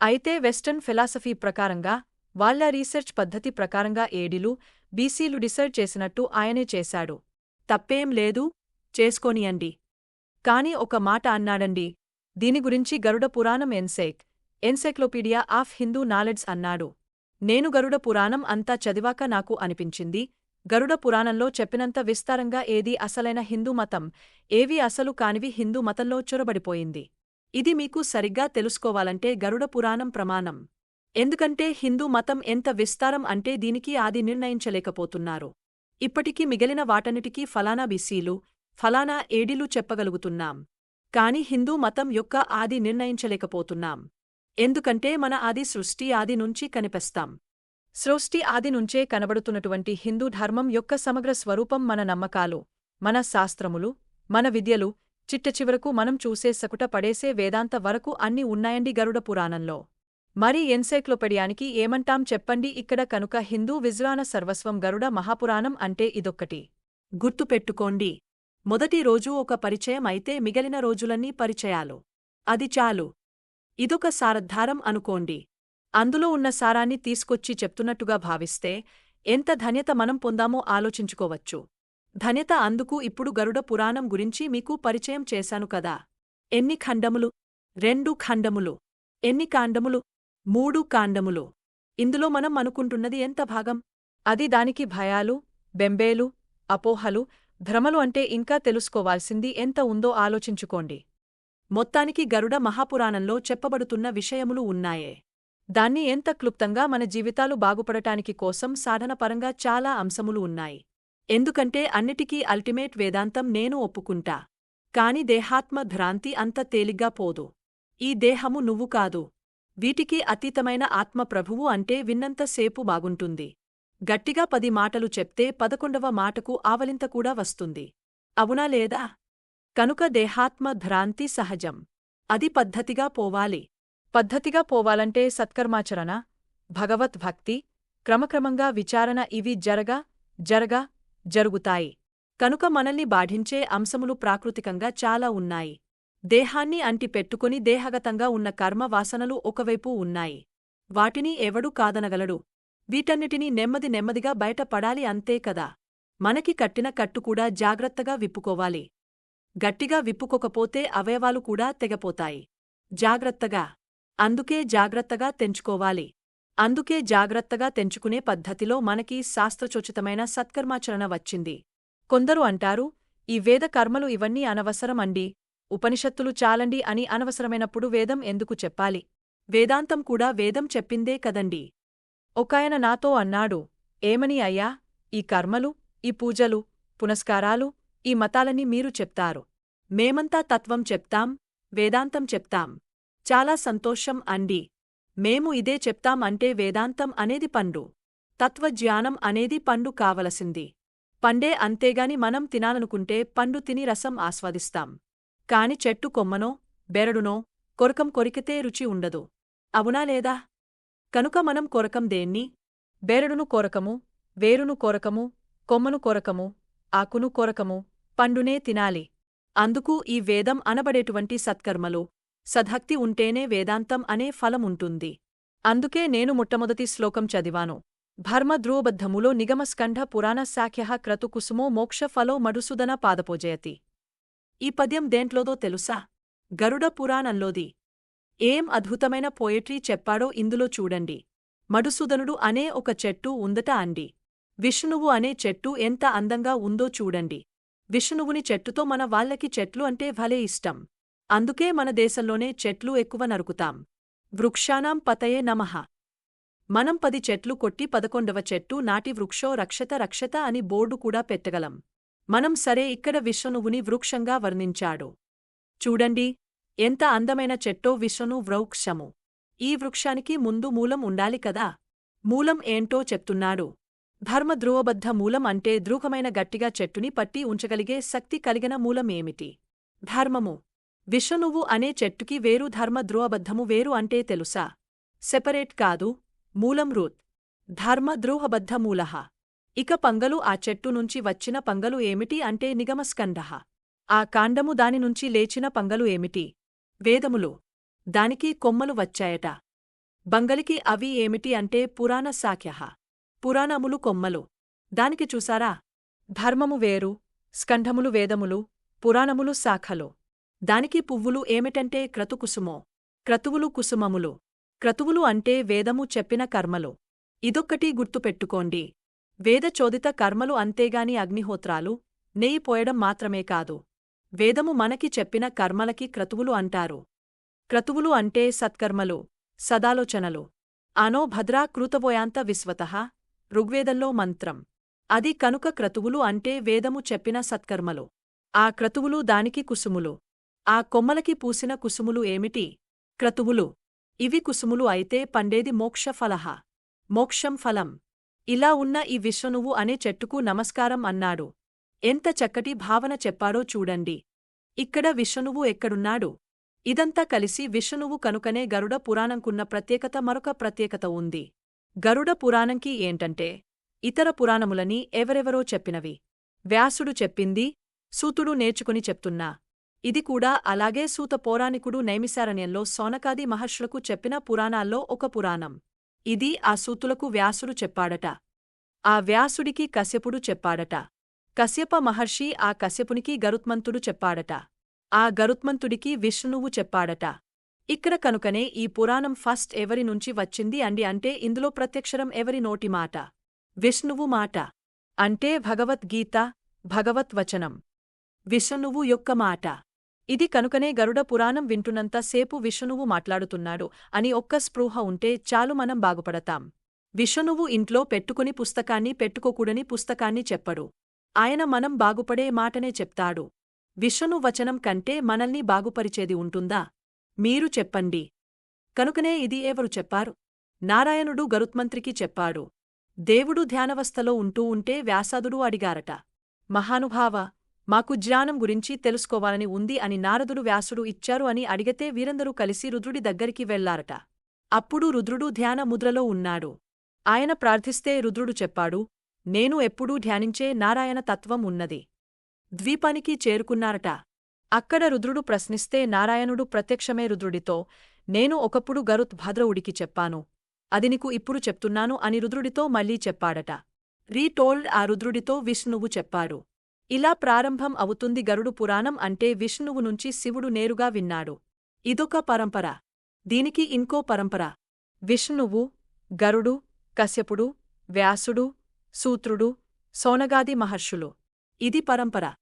S1: అయితే వెస్టర్న్ ఫిలాసఫీ ప్రకారంగా, వాళ్ల రీసెర్చ్ పద్ధతి ప్రకారంగా ఏడీలు, బీసీలు రీసెర్చ్ చేసినట్టు ఆయనే చేశాడు. తప్పేం లేదు, చేసుకోనియండి. కాని ఒక మాట అన్నాడండి. దీని గురించి గరుడ పురాణం ఎన్సైక్లోపీడియా ఆఫ్ హిందూ నాలెడ్జ్ అన్నాడు. నేను గరుడ పురాణం అంతా చదివాక నాకు అనిపించింది, గరుడ పురాణంలో చెప్పినంత విస్తారంగా ఏదీ అసలైన హిందూ మతం, ఏవీ అసలు కానివి హిందూ మతంలో చొరబడిపోయింది. ఇది మీకు సరిగ్గా తెలుసుకోవాలంటే గరుడ పురాణం ప్రమాణం. ఎందుకంటే హిందూ మతం ఎంత విస్తారం అంటే దీనికి ఆది నిర్ణయించలేకపోతున్నారు. ఇప్పటికీ మిగిలిన వాటన్నిటికీ ఫలానా బీసీలు, ఫలానా ఏడీలు చెప్పగలుగుతున్నాం. కాని హిందూ మతం యొక్క ఆది నిర్ణయించలేకపోతున్నాం. ఎందుకంటే మన ఆది సృష్టి ఆది నుంచి కనిపిస్తాం. సృష్టి ఆది నుంచే కనబడుతున్నటువంటి హిందూ ధర్మం యొక్క సమగ్ర స్వరూపం మన నమ్మకాలు, మన శాస్త్రములు, మన విద్యలు, చిట్టచివరకు మనం చూసే సకుట పడేసే వేదాంత వరకు అన్ని ఉన్నాయండి గరుడ పురాణంలో. మరి ఎన్సైక్లోపీడియానికి ఏమంటాం చెప్పండి ఇక్కడ. కనుక హిందూ విజ్ఞాన సర్వస్వం గరుడ మహాపురాణం అంటే ఇదొక్కటి గుర్తుపెట్టుకోండి. మొదటి రోజు ఒక పరిచయం అయితే మిగిలిన రోజులన్నీ పరిచయాలు. అది చాలు. ఇదొక సారద్ధారం అనుకోండి. అందులో ఉన్న సారాన్ని తీసుకొచ్చి చెప్తున్నట్టుగా భావిస్తే ఎంత ధన్యత మనం పొందామో ఆలోచించుకోవచ్చు. ధన్యత అందుకు ఇప్పుడు గరుడ పురాణం గురించి మీకు పరిచయం చేశాను కదా. ఎన్ని ఖండములు? 2 ఖండములు. ఎన్ని కాండములు? 3 కాండములు. ఇందులో మనం అనుకుంటున్నది ఎంత భాగం? అది దానికి భయాలు, బెంబేలు, అపోహలు, భ్రమలు అంటే ఇంకా తెలుసుకోవాల్సింది ఎంత ఉందో ఆలోచించుకోండి. మొత్తానికి గరుడ మహాపురాణంలో చెప్పబడుతున్న విషయములు ఉన్నాయే. దాన్ని ఎంత క్లుప్తంగా మన జీవితాలు బాగుపడటానికి కోసం సాధనపరంగా చాలా అంశములు ఉన్నాయి. ఎందుకంటే అన్నిటికీ అల్టిమేట్ వేదాంతం నేను ఒప్పుకుంటా. కాని దేహాత్మ భ్రాంతి అంత తేలిగ్గా పోదు. ఈ దేహము నువ్వు కాదు. వీటికి అతీతమైన ఆత్మ ప్రభువు అంటే విన్నంతసేపు బాగుంటుంది. గట్టిగా 10 మాటలు చెప్తే 11వ మాటకు ఆవలింత కూడా వస్తుంది. అవునా లేదా? కనుక దేహాత్మ భ్రాంతి సహజం. అది పద్ధతిగా పోవాలి. పద్ధతిగా పోవాలంటే సత్కర్మాచరణ, భగవద్భక్తి, క్రమక్రమంగా విచారణ ఇవి జరుగుతాయి. కనుక మనల్ని బాధించే అంశములు ప్రాకృతికంగా చాలా ఉన్నాయి. దేహాన్ని అంటి పెట్టుకుని దేహగతంగా ఉన్న కర్మ వాసనలు ఒకవైపు ఉన్నాయి. వాటిని ఎవడూ కాదనగలడు. వీటన్నిటినీ నెమ్మది నెమ్మదిగా బయటపడాలి అంతే కదా. మనకి కట్టిన కట్టుకూడా జాగ్రత్తగా విప్పుకోవాలి. గట్టిగా విప్పుకోకపోతే అవయవాలు కూడా తెగపోతాయి. జాగ్రత్తగా. అందుకే జాగ్రత్తగా తెంచుకోవాలి. అందుకే జాగ్రత్తగా తెంచుకునే పద్ధతిలో మనకి శాస్త్రచోచితమైన సత్కర్మాచరణ వచ్చింది. కొందరు అంటారు, ఈ వేద కర్మలు ఇవన్నీ అనవసరం అండి, ఉపనిషత్తులు చాలండి అని. అనవసరమైనప్పుడు వేదం ఎందుకు చెప్పాలి? వేదాంతం కూడా వేదం చెప్పిందే కదండి. ఒకాయన నాతో అన్నాడు, ఏమని అయ్యా, ఈ కర్మలు, ఈ పూజలు, పునస్కారాలు, ఈ మతాలని మీరు చెప్తారు. మేమంతా తత్వం చెప్తాం, వేదాంతం చెప్తాం. చాలా సంతోషం అండి. మేము ఇదే చెప్తాం అంటే వేదాంతం అనేది పండు, తత్వజ్ఞానం అనేది పండు కావలసింది. పండే, అంతేగాని మనం తినాలనుకుంటే పండు తిని రసం ఆస్వాదిస్తాం. కాని చెట్టు కొమ్మనో బెరడునో కొరకం కొరికితే రుచి ఉండదు. అవునా లేదా? కనుక మనం కొరకం దేన్ని? బెరడును కొరకము, వేరును కొరకము, కొమ్మను కొరకము, ఆకును కొరకము, పండునే తినాలి. అందుకు ఈ వేదం అనబడేటువంటి సత్కర్మలు, సద్భక్తి ఉంటేనే వేదాంతం అనే ఫలముంటుంది. అందుకే నేను మొట్టమొదటి శ్లోకం చదివాను. భర్మద్రోబద్ధములో నిగమస్కంఠ పురాణ శాఖ్యః క్రతు కుసుమో మోక్ష ఫలో మధుసూదన పాదపోజయతి. ఈ పద్యం దేంట్లోదో తెలుసా? గరుడ పురాణంలోది. ఏం అద్భుతమైన పోయట్రీ చెప్పాడో ఇందులో చూడండి. మధుసూదనుడు అనే ఒక చెట్టు ఉందట అండి. విష్ణువు అనే చెట్టు ఎంత అందంగా ఉందో చూడండి. విష్ణువుని చెట్టుతో మన వాళ్ళకి చెట్లు అంటే భలే ఇష్టం. అందుకే మన దేశంలోనే చెట్లు ఎక్కువ నరుకుతాం. వృక్షానాం పతయే నమః. మనం 10 చెట్లు కొట్టి 11వ చెట్టు నాటి వృక్షో రక్షత రక్షత అని బోర్డు కూడా పెట్టగలం. మనం సరే ఇక్కడ విష్ణువుని వృక్షంగా వర్ణించాడు. చూడండి ఎంత అందమైన చెట్టో విష్ణు వృక్షము. ఈ వృక్షానికి ముందు మూలం ఉండాలి కదా. మూలం ఏంటో చెప్తున్నాడు. ధర్మద్రోవబద్ధ మూలం అంటే దృఢమైన గట్టిగా చెట్టుని పట్టి ఉంచగలిగే శక్తి కలిగిన మూలం ఏమిటి? ధర్మము. విష్ణువు అనే చెట్టుకి వేరు, ధర్మద్రోవబద్ధము వేరు అంటే తెలుసా? సెపరేట్ కాదు. మూలం రూట్. ధర్మద్రోహబద్ధ మూలః. ఇక పంగలు, ఆ చెట్టు నుంచి వచ్చిన పంగలు ఏమిటి అంటే నిగమస్కంధః. ఆ కాండము, దాని నుంచి లేచిన పంగలు ఏమిటి? వేదములు. దానికి కొమ్మలు వచ్చాయట. బంగలికి అవి ఏమిటి అంటే పురాణ శాఖ్యః. పురాణములు కొమ్మలు. దానికి చూసారా? ధర్మము వేరు, స్కంధములు వేదములు, పురాణములు శాఖలు. దానికి పువ్వులు ఏమిటంటే క్రతుకుసుమో. క్రతువులు కుసుమములు. క్రతువులు అంటే వేదము చెప్పిన కర్మలు. ఇదొక్కటి గుర్తుపెట్టుకోండి. వేదచోదిత కర్మలు, అంతేగాని అగ్నిహోత్రాలు, నెయ్యి పోయడం మాత్రమే కాదు. వేదము మనకి చెప్పిన కర్మలకి క్రతువులు అంటారు. క్రతువులు అంటే సత్కర్మలు, సదాలోచనలు. అనో భద్రా కృతవోయాంత విశ్వతః ఋగ్వేదంలో మంత్రం. అది కనుక క్రతువులు అంటే వేదము చెప్పిన సత్కర్మలు. ఆ క్రతువులు దానికి కుసుములు. ఆ కొమ్మలకి పూసిన కుసుములు ఏమిటి? క్రతువులు. ఇవి కుసుములు అయితే పండేది మోక్ష ఫలః. మోక్షం ఫలం. ఇలా ఉన్న ఈ విష్ణువు అనే చెట్టుకు నమస్కారం అన్నాడు. ఎంత చక్కటి భావన చెప్పాడో చూడండి. ఇక్కడ విష్ణువు ఎక్కడున్నాడు? ఇదంతా కలిసి విష్ణువు కనుకనే గరుడ పురాణంకున్న ప్రత్యేకత. మరొక ప్రత్యేకత ఉంది. గరుడ పురాణంకి ఏంటంటే, ఇతర పురాణములని ఎవరెవరో చెప్పినవి. వ్యాసుడు చెప్పింది సూతుడు నేర్చుకుని చెప్తున్నా. ఇది కూడా అలాగే. సూత పౌరాణికుడు నైమిసారణ్యంలో సౌనకాది మహర్షులకు చెప్పిన పురాణాల్లో ఒక పురాణం. ఇది ఆ సూతులకు వ్యాసుడు చెప్పాడట. ఆ వ్యాసుడికి కశ్యపుడు చెప్పాడట. కశ్యప మహర్షి ఆ కశ్యపునికి గరుత్మంతుడు చెప్పాడట. ఆ గరుత్మంతుడికి విష్ణువు చెప్పాడట. ఇక్కడ కనుకనే ఈ పురాణం ఫస్ట్ ఎవరి నుంచి వచ్చింది అండి అంటే ఇందులో ప్రత్యక్షరం ఎవరి నోటి మాట? విష్ణువు మాట. అంటే భగవద్గీత, భగవద్వచనం, విష్ణువు యొక్క మాట. ఇది కనుకనే గరుడ పురాణం వింటున్నంత సేపు విష్ణువు మాట్లాడుతున్నాడు అని ఒక్క స్పృహ ఉంటే చాలు, మనం బాగుపడతాం. విష్ణువు ఇంట్లో పెట్టుకుని పుస్తకాన్ని, పెట్టుకోకూడని పుస్తకాన్ని చెప్పడు. ఆయన మనం బాగుపడే మాటనే చెప్తాడు. విష్ణు వచనం కంటే మనల్ని బాగుపరిచేది ఉంటుందా? మీరు చెప్పండి. కనుకనే ఇది ఎవరు చెప్పారు? నారాయణుడు గరుత్మంత్రికి చెప్పాడు. దేవుడు ధ్యానవస్థలో ఉంటూ ఉంటే వ్యాసాదుడు అడిగారట, మహానుభావ, మాకు జ్ఞానం గురించి తెలుసుకోవాలని ఉంది అని నారదుడు వ్యాసుడు ఇచ్చారు అని అడిగితే వీరందరూ కలిసి రుద్రుడి దగ్గరికి వెళ్లారట. అప్పుడు రుద్రుడు ధ్యాన ముద్రలో ఉన్నాడు. ఆయన ప్రార్థిస్తే రుద్రుడు చెప్పాడు, నేను ఎప్పుడూ ధ్యానించే నారాయణ తత్వం ఉన్నది. ద్వీపానికి చేరుకున్నారట. అక్కడ రుద్రుడు ప్రశ్నిస్తే నారాయణుడు ప్రత్యక్షమే రుద్రుడితో, నేను ఒకప్పుడు గరుత్ భద్రవుడికి చెప్పాను. అది నీకు ఇప్పుడు చెప్తున్నాను అని రుద్రుడితో మళ్ళీ చెప్పాడట. రీటోల్డ్ ఆ రుద్రుడితో విష్ణువు చెప్పాడు. ఇలా ప్రారంభం అవుతుంది గరుడు పురాణం. అంటే విష్ణువు నుంచి శివుడు నేరుగా విన్నాడు. ఇదొక పరంపర. దీనికి ఇంకో పరంపర. విష్ణువు, గరుడు, కశ్యపుడు, వ్యాసుడు, సూత్రుడు, సౌనగాది మహర్షులు. ఇది పరంపర.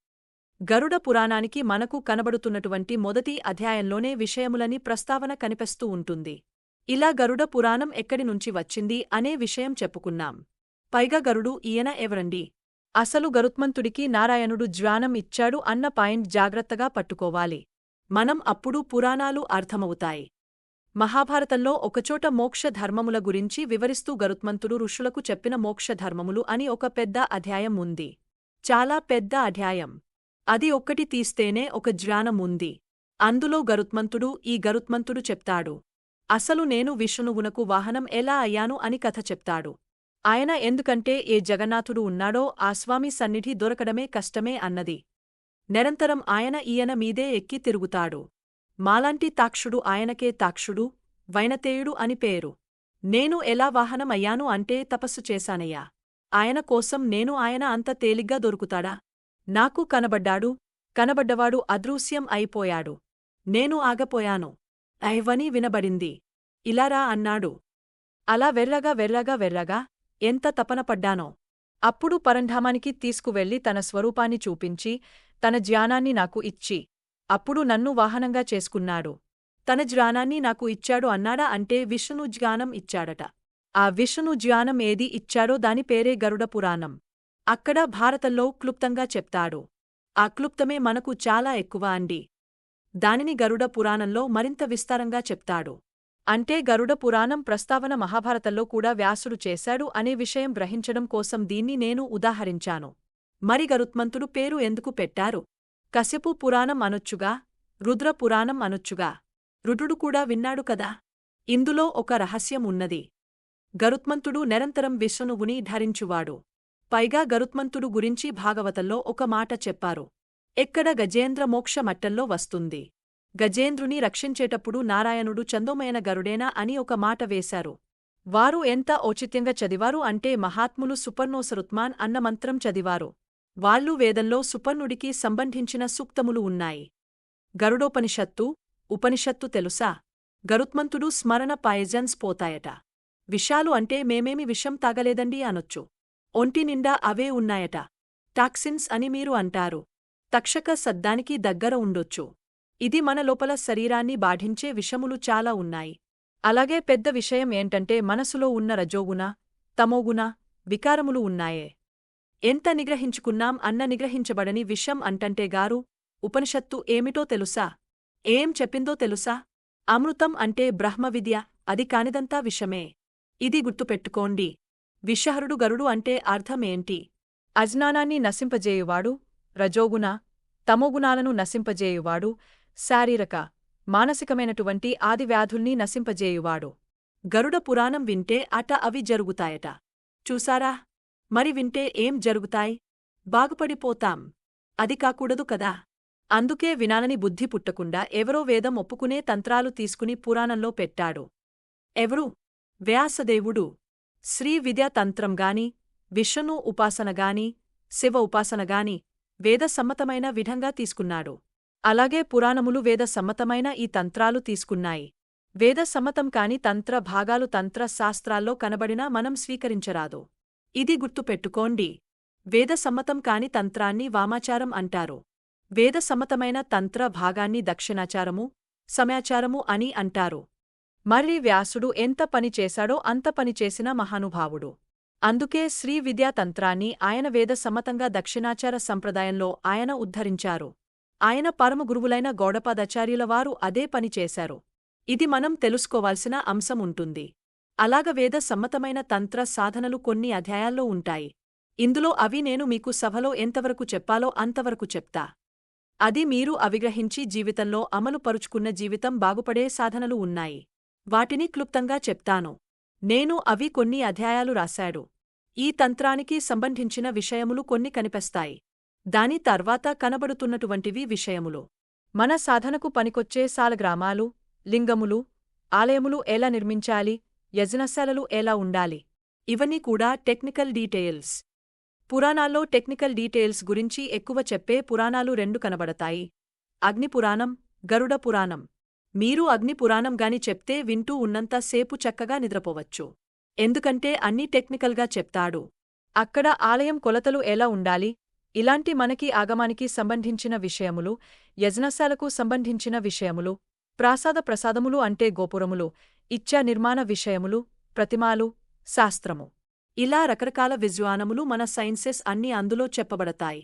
S1: గరుడ పురాణానికి మనకు కనబడుతున్నటువంటి మొదటి అధ్యాయంలోనే విషయములని ప్రస్తావన కనిపిస్తూ ఉంటుంది. ఇలా గరుడ పురాణం ఎక్కడి నుంచి వచ్చింది అనే విషయం చెప్పుకున్నాం. పైగా గరుడు ఈయన ఎవరండి? అసలు గరుత్మంతుడికి నారాయణుడు జ్ఞానం ఇచ్చాడు అన్న పాయింట్ జాగ్రత్తగా పట్టుకోవాలి. మనం అప్పుడు పురాణాలు అర్థమవుతాయి. మహాభారతంలో ఒకచోట మోక్ష ధర్మముల గురించి వివరిస్తూ గరుత్మంతుడు ఋషులకు చెప్పిన మోక్ష ధర్మములు అని ఒక పెద్ద అధ్యాయం ఉంది. చాలా పెద్ద అధ్యాయం. అది ఒక్కటి తీస్తేనే ఒక జ్ఞానం ఉంది. అందులో గరుత్మంతుడు చెప్తాడు. అసలు నేను విష్ణువునకు వాహనం ఎలా అయ్యాను అని కథ చెప్తాడు. ఆయన ఎందుకంటే ఏ జగన్నాథుడు ఉన్నాడో ఆ స్వామి సన్నిధి దొరకడమే కష్టమే అన్నది. నిరంతరం ఆయన ఈయన మీదే ఎక్కి తిరుగుతాడు. మాలాంటి తాక్షుడు ఆయనకే తాక్షుడు, వైనతేయుడు అని పేరు. నేను ఎలా వాహనం అయ్యాను అంటే తపస్సు చేశానయ్యా. ఆయన కోసం ఆయన అంత తేలిగ్గా దొరుకుతాడా? నాకు కనబడ్డవాడు అదృశ్యం అయిపోయాడు. నేను ఆగపోయాను. అయ్యవని వినబడింది. ఇలారా అన్నాడు. అలా వెర్రగా ఎంత తపనపడ్డానో. అప్పుడు పరంధామానికి తీసుకువెళ్లి తన స్వరూపాన్ని చూపించి తన జ్ఞానాన్ని నాకు ఇచ్చి అప్పుడు నన్ను వాహనంగా చేసుకున్నాడు. తన జ్ఞానాన్ని నాకు ఇచ్చాడు అన్నాడా అంటే విష్ణు జ్ఞానం ఇచ్చాడట. ఆ విష్ణు జ్ఞానం ఏది ఇచ్చాడో దాని పేరే గరుడ పురాణం. అక్కడ భారతంలో క్లుప్తంగా చెప్తాడు. ఆ క్లుప్తమే మనకు చాలా ఎక్కువ అండి. దానిని గరుడ పురాణంలో మరింత విస్తారంగా చెప్తాడు. అంటే గరుడ పురాణం ప్రస్తావన మహాభారతంలో కూడా వ్యాసుడు చేశాడు అనే విషయం గ్రహించడం కోసం దీన్ని నేను ఉదాహరించాను. మరి గరుత్మంతుడు పేరు ఎందుకు పెట్టారు? కశ్యపు పురాణం అనొచ్చుగా, రుద్ర పురాణం అనొచ్చుగా. రుద్రుడు కూడా విన్నాడు కదా. ఇందులో ఒక రహస్యం ఉన్నది. గరుత్మంతుడు నిరంతరం విష్ణువుని ధరించువాడు. పైగా గరుత్మంతుడు గురించి భాగవతంలో ఒక మాట చెప్పారు. ఎక్కడ గజేంద్ర మోక్ష మట్టంలో వస్తుంది. గజేంద్రుని రక్షించేటప్పుడు నారాయణుడు చందోమయన గరుడేనా అని ఒక మాట వేశారు. వారు ఎంత ఔచిత్యంగా చదివారు అంటే మహాత్ములు సుపర్ణోసరుత్మాన్ అన్న మంత్రం చదివారు. వాళ్ళు వేదంలో సుపర్ణుడికి సంబంధించిన సూక్తములు ఉన్నాయి. ఉపనిషత్తు తెలుసా? గరుత్మంతుడు స్మరణ పాయిజన్స్ పోతాయట. విషాలు అంటే మేమేమి విషం తాగలేదండి అనొచ్చు. ఒంటి నిండా అవే ఉన్నాయట. టాక్సిన్స్ అని మీరు అంటారు. తక్షక శబ్దానికి దగ్గర ఉండొచ్చు. ఇది మన లోపల శరీరాన్ని బాధించే విషములు చాలా ఉన్నాయి. అలాగే పెద్ద విషయం ఏంటంటే మనసులో ఉన్న రజోగుణ, తమోగుణ వికారములు ఉన్నాయే. ఎంత నిగ్రహించుకున్నాం అన్న నిగ్రహించబడని విషం అంటంటే గారు ఉపనిషత్తు ఏమిటో తెలుసా? ఏం చెప్పిందో తెలుసా? అమృతం అంటే బ్రహ్మవిద్య, అది కానిదంతా విషమే. ఇది గుర్తుపెట్టుకోండి. విషహరుడు గరుడు అంటే అర్థమేంటి? అజ్ఞానాన్ని నశింపజేయువాడు, రజోగుణ, తమోగుణాలను నశింపజేయువాడు, శారీరక, మానసికమైనటువంటి ఆదివ్యాధుల్ని నశింపజేయువాడు. గరుడ పురాణం వింటే అవి జరుగుతాయట. చూసారా? మరి వింటే ఏం జరుగుతాయి? బాగుపడిపోతాం. అది కాకూడదు కదా. అందుకే వినాలని బుద్ధి పుట్టకుండా ఎవరో వేదం ఒప్పుకునే తంత్రాలు తీసుకుని పురాణంలో పెట్టాడు. ఎవరు? వ్యాసదేవుడు. శ్రీ విద్యా తంత్రంగాని, విష్ణు ఉపాసనగాని, శివ ఉపాసనగాని వేద సమ్మతమైన విధంగా తీసుకున్నాడు. అలాగే పురాణములు వేద సమ్మతమైన ఈ తంత్రాలు తీసుకున్నాయి. వేద సమ్మతం కాని తంత్ర భాగాలు తంత్ర శాస్త్రాల్లో కనబడినా మనం స్వీకరించరాదు. ఇది గుర్తుపెట్టుకోండి. వేద సమ్మతం కాని తంత్రాన్ని వామాచారం అంటారు. వేద సమ్మతమైన తంత్ర భాగాన్ని దక్షిణాచారము, సమయాచారము అని అంటారు. మరి వ్యాసుడు ఎంత పని చేశాడో అంత పనిచేసిన మహానుభావుడు. అందుకే శ్రీ విద్యా తంత్రాన్ని ఆయన వేద సమ్మతంగా దక్షిణాచార సంప్రదాయంలో ఆయన ఉద్ధరించారు. ఆయన పరమగురువులైన గౌడపాదాచార్యులవారు అదే పని చేశారు. ఇది మనం తెలుసుకోవాల్సిన అంశముంటుంది. అలాగ వేద సమ్మతమైన తంత్ర సాధనలు కొన్ని అధ్యాయాల్లో ఉంటాయి. ఇందులో అవి నేను మీకు సభలో ఎంతవరకు చెప్పాలో అంతవరకు చెప్తా. అది మీరు అవిగ్రహించి జీవితంలో అమలు పరుచుకున్న జీవితం బాగుపడే సాధనలు ఉన్నాయి. వాటిని క్లుప్తంగా చెప్తాను. నేను అవి కొన్ని అధ్యాయాలు రాశాడు. ఈ తంత్రానికి సంబంధించిన విషయములు కొన్ని కనిపిస్తాయి. దాని తర్వాత కనబడుతున్నటువంటివి విషయములు. మన సాధనకు పనికొచ్చే సాలగ్రామాలు, లింగములు, ఆలయములు ఎలా నిర్మించాలి, యజ్ఞశాలలు ఎలా ఉండాలి, ఇవన్నీ కూడా టెక్నికల్ డీటెయిల్స్. పురాణాల్లో టెక్నికల్ డీటెయిల్స్ గురించి ఎక్కువ చెప్పే పురాణాలు రెండు కనబడతాయి: అగ్నిపురాణం, గరుడ పురాణం. మీరు అగ్నిపురాణం గాని చెప్తే వింటూ ఉన్నంత సేపు చక్కగా నిద్రపోవచ్చు. ఎందుకంటే అన్నీ టెక్నికల్గా చెప్తాడు. అక్కడ ఆలయం కొలతలు ఎలా ఉండాలి, ఇలాంటి మనకి ఆగమానికి సంబంధించిన విషయములు, యజ్ఞశాలకు సంబంధించిన విషయములు, ప్రసాదములు అంటే గోపురములు, ఇచ్చా నిర్మాణ విషయములు, ప్రతిమాలు, శాస్త్రము, ఇలా రకరకాల విజ్ఞానములు మన సైన్సెస్ అన్నీ అందులో చెప్పబడతాయి.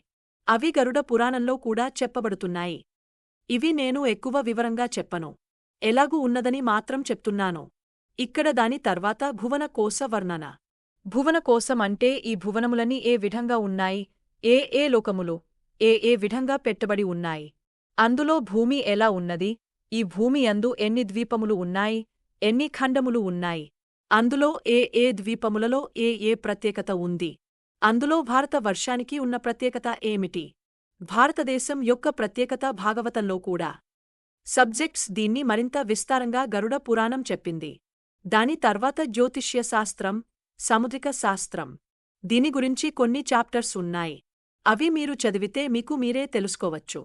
S1: అవి గరుడ పురాణంలో కూడా చెప్పబడుతున్నాయి. ఇవి నేను ఎక్కువ వివరంగా చెప్పను, ఎలాగూ ఉన్నదని మాత్రం చెప్తున్నాను. ఇక్కడ దాని తర్వాత భువన కోశ వర్ణన. భువన కోశం అంటే ఈ భువనములన్నీ ఏ విధంగా ఉన్నాయి, ఏ లోకములు ఏ విధంగా పెట్టబడి ఉన్నాయి, అందులో భూమి ఎలా ఉన్నది, ఈ భూమి యందు ఎన్ని ద్వీపములు ఉన్నాయి, ఎన్ని ఖండములు ఉన్నాయి, అందులో ఏ ద్వీపములలో ఏ ప్రత్యేకత ఉంది, అందులో భారతవర్షానికి ఉన్న ప్రత్యేకత ఏమిటి, భారతదేశం యొక్క ప్రత్యేకత భాగవతంలో కూడా. సబ్జెక్ట్స్ దీన్ని మరింత విస్తారంగా గరుడ పురాణం చెప్పింది. దాని తర్వాత జ్యోతిష్య శాస్త్రం, సముద్రిక శాస్త్రం, దీని గురించి కొన్ని చాప్టర్స్ ఉన్నాయి. అవి మీరు చదివితే మీకు మీరే తెలుసుకోవచ్చు.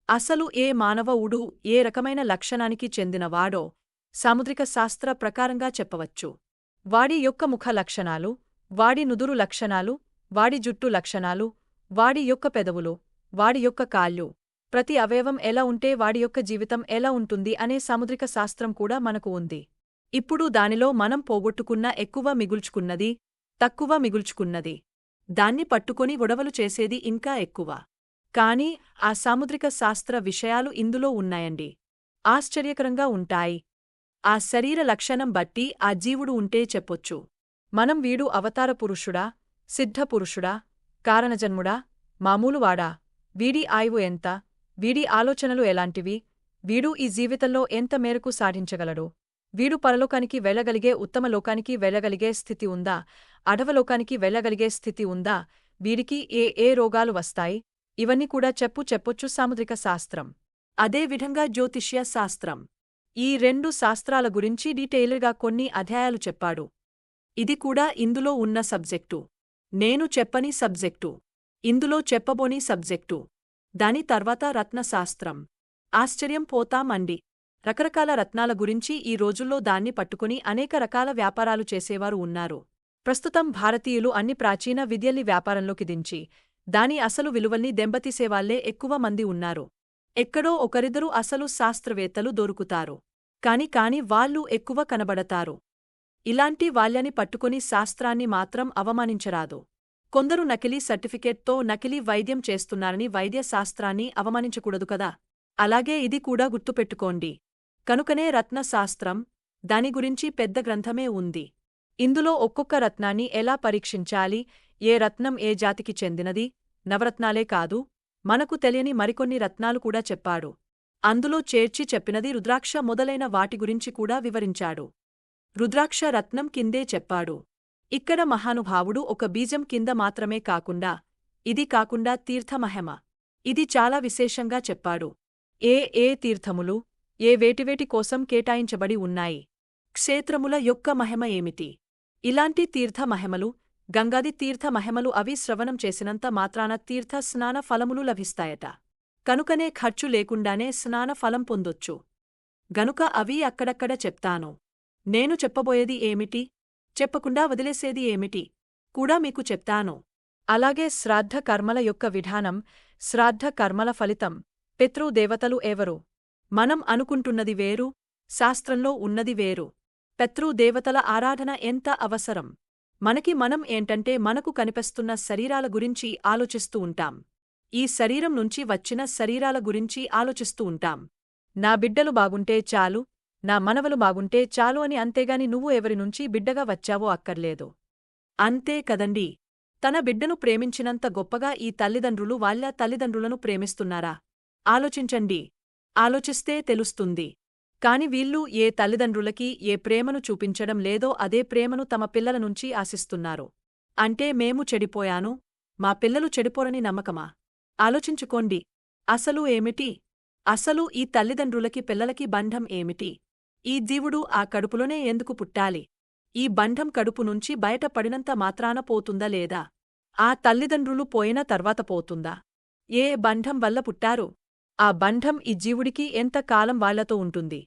S1: అసలు ఏ మానవుడు ఏ రకమైన లక్షణానికి చెందినవాడో సాముద్రిక శాస్త్ర ప్రకారంగా చెప్పవచ్చు. వాడి యొక్క ముఖ లక్షణాలు, వాడి నుదురు లక్షణాలు, వాడి జుట్టు లక్షణాలు, వాడి యొక్క పెదవులు, వాడి యొక్క కాళ్ళు, ప్రతి అవయవం ఎలా ఉంటే వాడి యొక్క జీవితం ఎలా ఉంటుంది అనే సాముద్రిక శాస్త్రం కూడా మనకు ఉంది. ఇప్పుడు దానిలో మనం పోగొట్టుకున్న ఎక్కువ మిగుల్చుకున్నది, తక్కువ మిగుల్చుకున్నది, దాన్ని పట్టుకొని గొడవలు చేసేది ఇంకా ఎక్కువ. కాని ఆ సాముద్రిక శాస్త్ర విషయాలు ఇందులో ఉన్నాయండి. ఆశ్చర్యకరంగా ఉంటాయి. ఆ శరీర లక్షణం బట్టి ఆ జీవుడు ఉంటే చెప్పొచ్చు. మనం వీడు అవతార పురుషుడా, సిద్ధపురుషుడా, కారణజన్ముడా, మామూలువాడా, వీడి ఆయువు ఎంత, వీడి ఆలోచనలు ఎలాంటివి, వీడు ఈ జీవితంలో ఎంత మేరకు సాధించగలడు, వీడు పరలోకానికి వెళ్లగలిగే ఉత్తమ లోకానికి వెళ్లగలిగే స్థితి ఉందా, అడవలోకానికి వెళ్లగలిగే స్థితి ఉందా, వీడికి ఏ రోగాలు వస్తాయి, ఇవన్నీ కూడా చెప్పొచ్చు సాముద్రిక శాస్త్రం. అదే విధంగా జ్యోతిష్య శాస్త్రం. ఈ రెండు శాస్త్రాల గురించి డీటెయిల్గా కొన్ని అధ్యాయాలు చెప్పాడు. ఇది కూడా ఇందులో ఉన్న సబ్జెక్టు. నేను చెప్పని సబ్జెక్టు, ఇందులో చెప్పబోని సబ్జెక్టు. దాని తర్వాత రత్నశాస్త్రం. ఆశ్చర్యం పోతామండి. రకరకాల రత్నాల గురించి ఈ రోజుల్లో దాన్ని పట్టుకుని అనేక రకాల వ్యాపారాలు చేసేవారు ఉన్నారు. ప్రస్తుతం భారతీయులు అన్ని ప్రాచీన విద్యల్ని వ్యాపారంలోకి దించి దాని అసలు విలువల్ని దెబ్బతీసేవాళ్లే ఎక్కువ మంది ఉన్నారు. ఎక్కడో ఒకరిద్దరు అసలు శాస్త్రవేత్తలు దొరుకుతారు. కాని వాళ్ళు ఎక్కువ కనబడతారు. ఇలాంటి వాళ్ళని పట్టుకుని శాస్త్రాన్ని మాత్రం అవమానించరాదు. కొందరు నకిలీ సర్టిఫికేట్తో నకిలీ వైద్యం చేస్తున్నారని వైద్య శాస్త్రాన్ని అవమానించకూడదు కదా. అలాగే ఇది కూడా గుర్తుపెట్టుకోండి. కనుకనే రత్నశాస్త్రం, దాని గురించి పెద్ద గ్రంథమే ఉంది. ఇందులో ఒక్కొక్క రత్నాన్ని ఎలా పరీక్షించాలి, ఏ రత్నం ఏ జాతికి చెందినది, నవరత్నాలే కాదు, మనకు తెలియని మరికొన్ని రత్నాలు కూడా చెప్పాడు. అందులో చేర్చి చెప్పినది రుద్రాక్ష మొదలైన వాటి గురించి కూడా వివరించాడు. రుద్రాక్ష రత్నం కిందే చెప్పాడు. ఇక్కడ మహానుభావుడు ఒక బీజం కింద మాత్రమే కాకుండా, ఇది కాకుండా తీర్థమహిమ, ఇది చాలా విశేషంగా చెప్పాడు. ఏ తీర్థములు, ఏ వేటివేటి కోసం కేటాయించబడి ఉన్నాయి, క్షేత్రముల యొక్క మహిమ ఏమిటి, ఇలాంటి తీర్థ మహిమలు, గంగాది తీర్థ మహిమలు అవి శ్రవణం చేసినంత మాత్రాన తీర్థ స్నాన ఫలములు లభిస్తాయట. కనుకనే ఖర్చు లేకుండానే స్నాన ఫలం పొందొచ్చు. గనుక అవి అక్కడక్కడ చెప్తాను. నేను చెప్పబోయేది ఏమిటి, చెప్పకుండా వదిలేసేది ఏమిటి కూడా మీకు చెప్తాను. అలాగే శ్రాద్ధ కర్మల యొక్క విధానం, శ్రాద్ధ కర్మల ఫలితం, పితృదేవతలు ఎవరు, మనం అనుకుంటున్నది వేరు, శాస్త్రంలో ఉన్నది వేరు. పితృదేవతల ఆరాధన ఎంత అవసరం. మనకి మనం ఏంటంటే మనకు కనిపిస్తున్న శరీరాల గురించి ఆలోచిస్తూ ఉంటాం. ఈ శరీరం నుంచి వచ్చిన శరీరాల గురించి ఆలోచిస్తూ ఉంటాం. నా బిడ్డలు బాగుంటే చాలు, నా మనవలు బాగుంటే చాలు అని. అంతేగాని నువ్వు ఎవరి నుంచి బిడ్డగా వచ్చావో అక్కర్లేదు. అంతే కదండీ. తన బిడ్డను ప్రేమించినంత గొప్పగా ఈ తల్లిదండ్రులు వాళ్ళ తల్లిదండ్రులను ప్రేమిస్తున్నారా? ఆలోచించండి. ఆలోచిస్తే తెలుస్తుంది. కాని వీళ్ళు ఏ తల్లిదండ్రులకి ఏ ప్రేమను చూపించడం లేదో అదే ప్రేమను తమ పిల్లల నుంచి ఆశిస్తున్నారు. అంటే మేము చెడిపోయాను, మా పిల్లలు చెడిపోరని నమ్మకమా? ఆలోచించుకోండి. అసలు ఏమిటి? అసలు ఈ తల్లిదండ్రులకి పిల్లలకి బంధం ఏమిటి? ఈ జీవుడు ఆ కడుపులోనే ఎందుకు పుట్టాలి? ఈ బంధం కడుపు నుంచి బయట పడినంత మాత్రాన పోతుందా లేదా? ఆ తల్లిదండ్రులు పోయిన తర్వాత పోతుందా? ఏ బంధం వల్ల పుట్టారు? ఆ బంధం ఈ జీవుడికి ఎంత కాలం వాళ్లతో ఉంటుంది?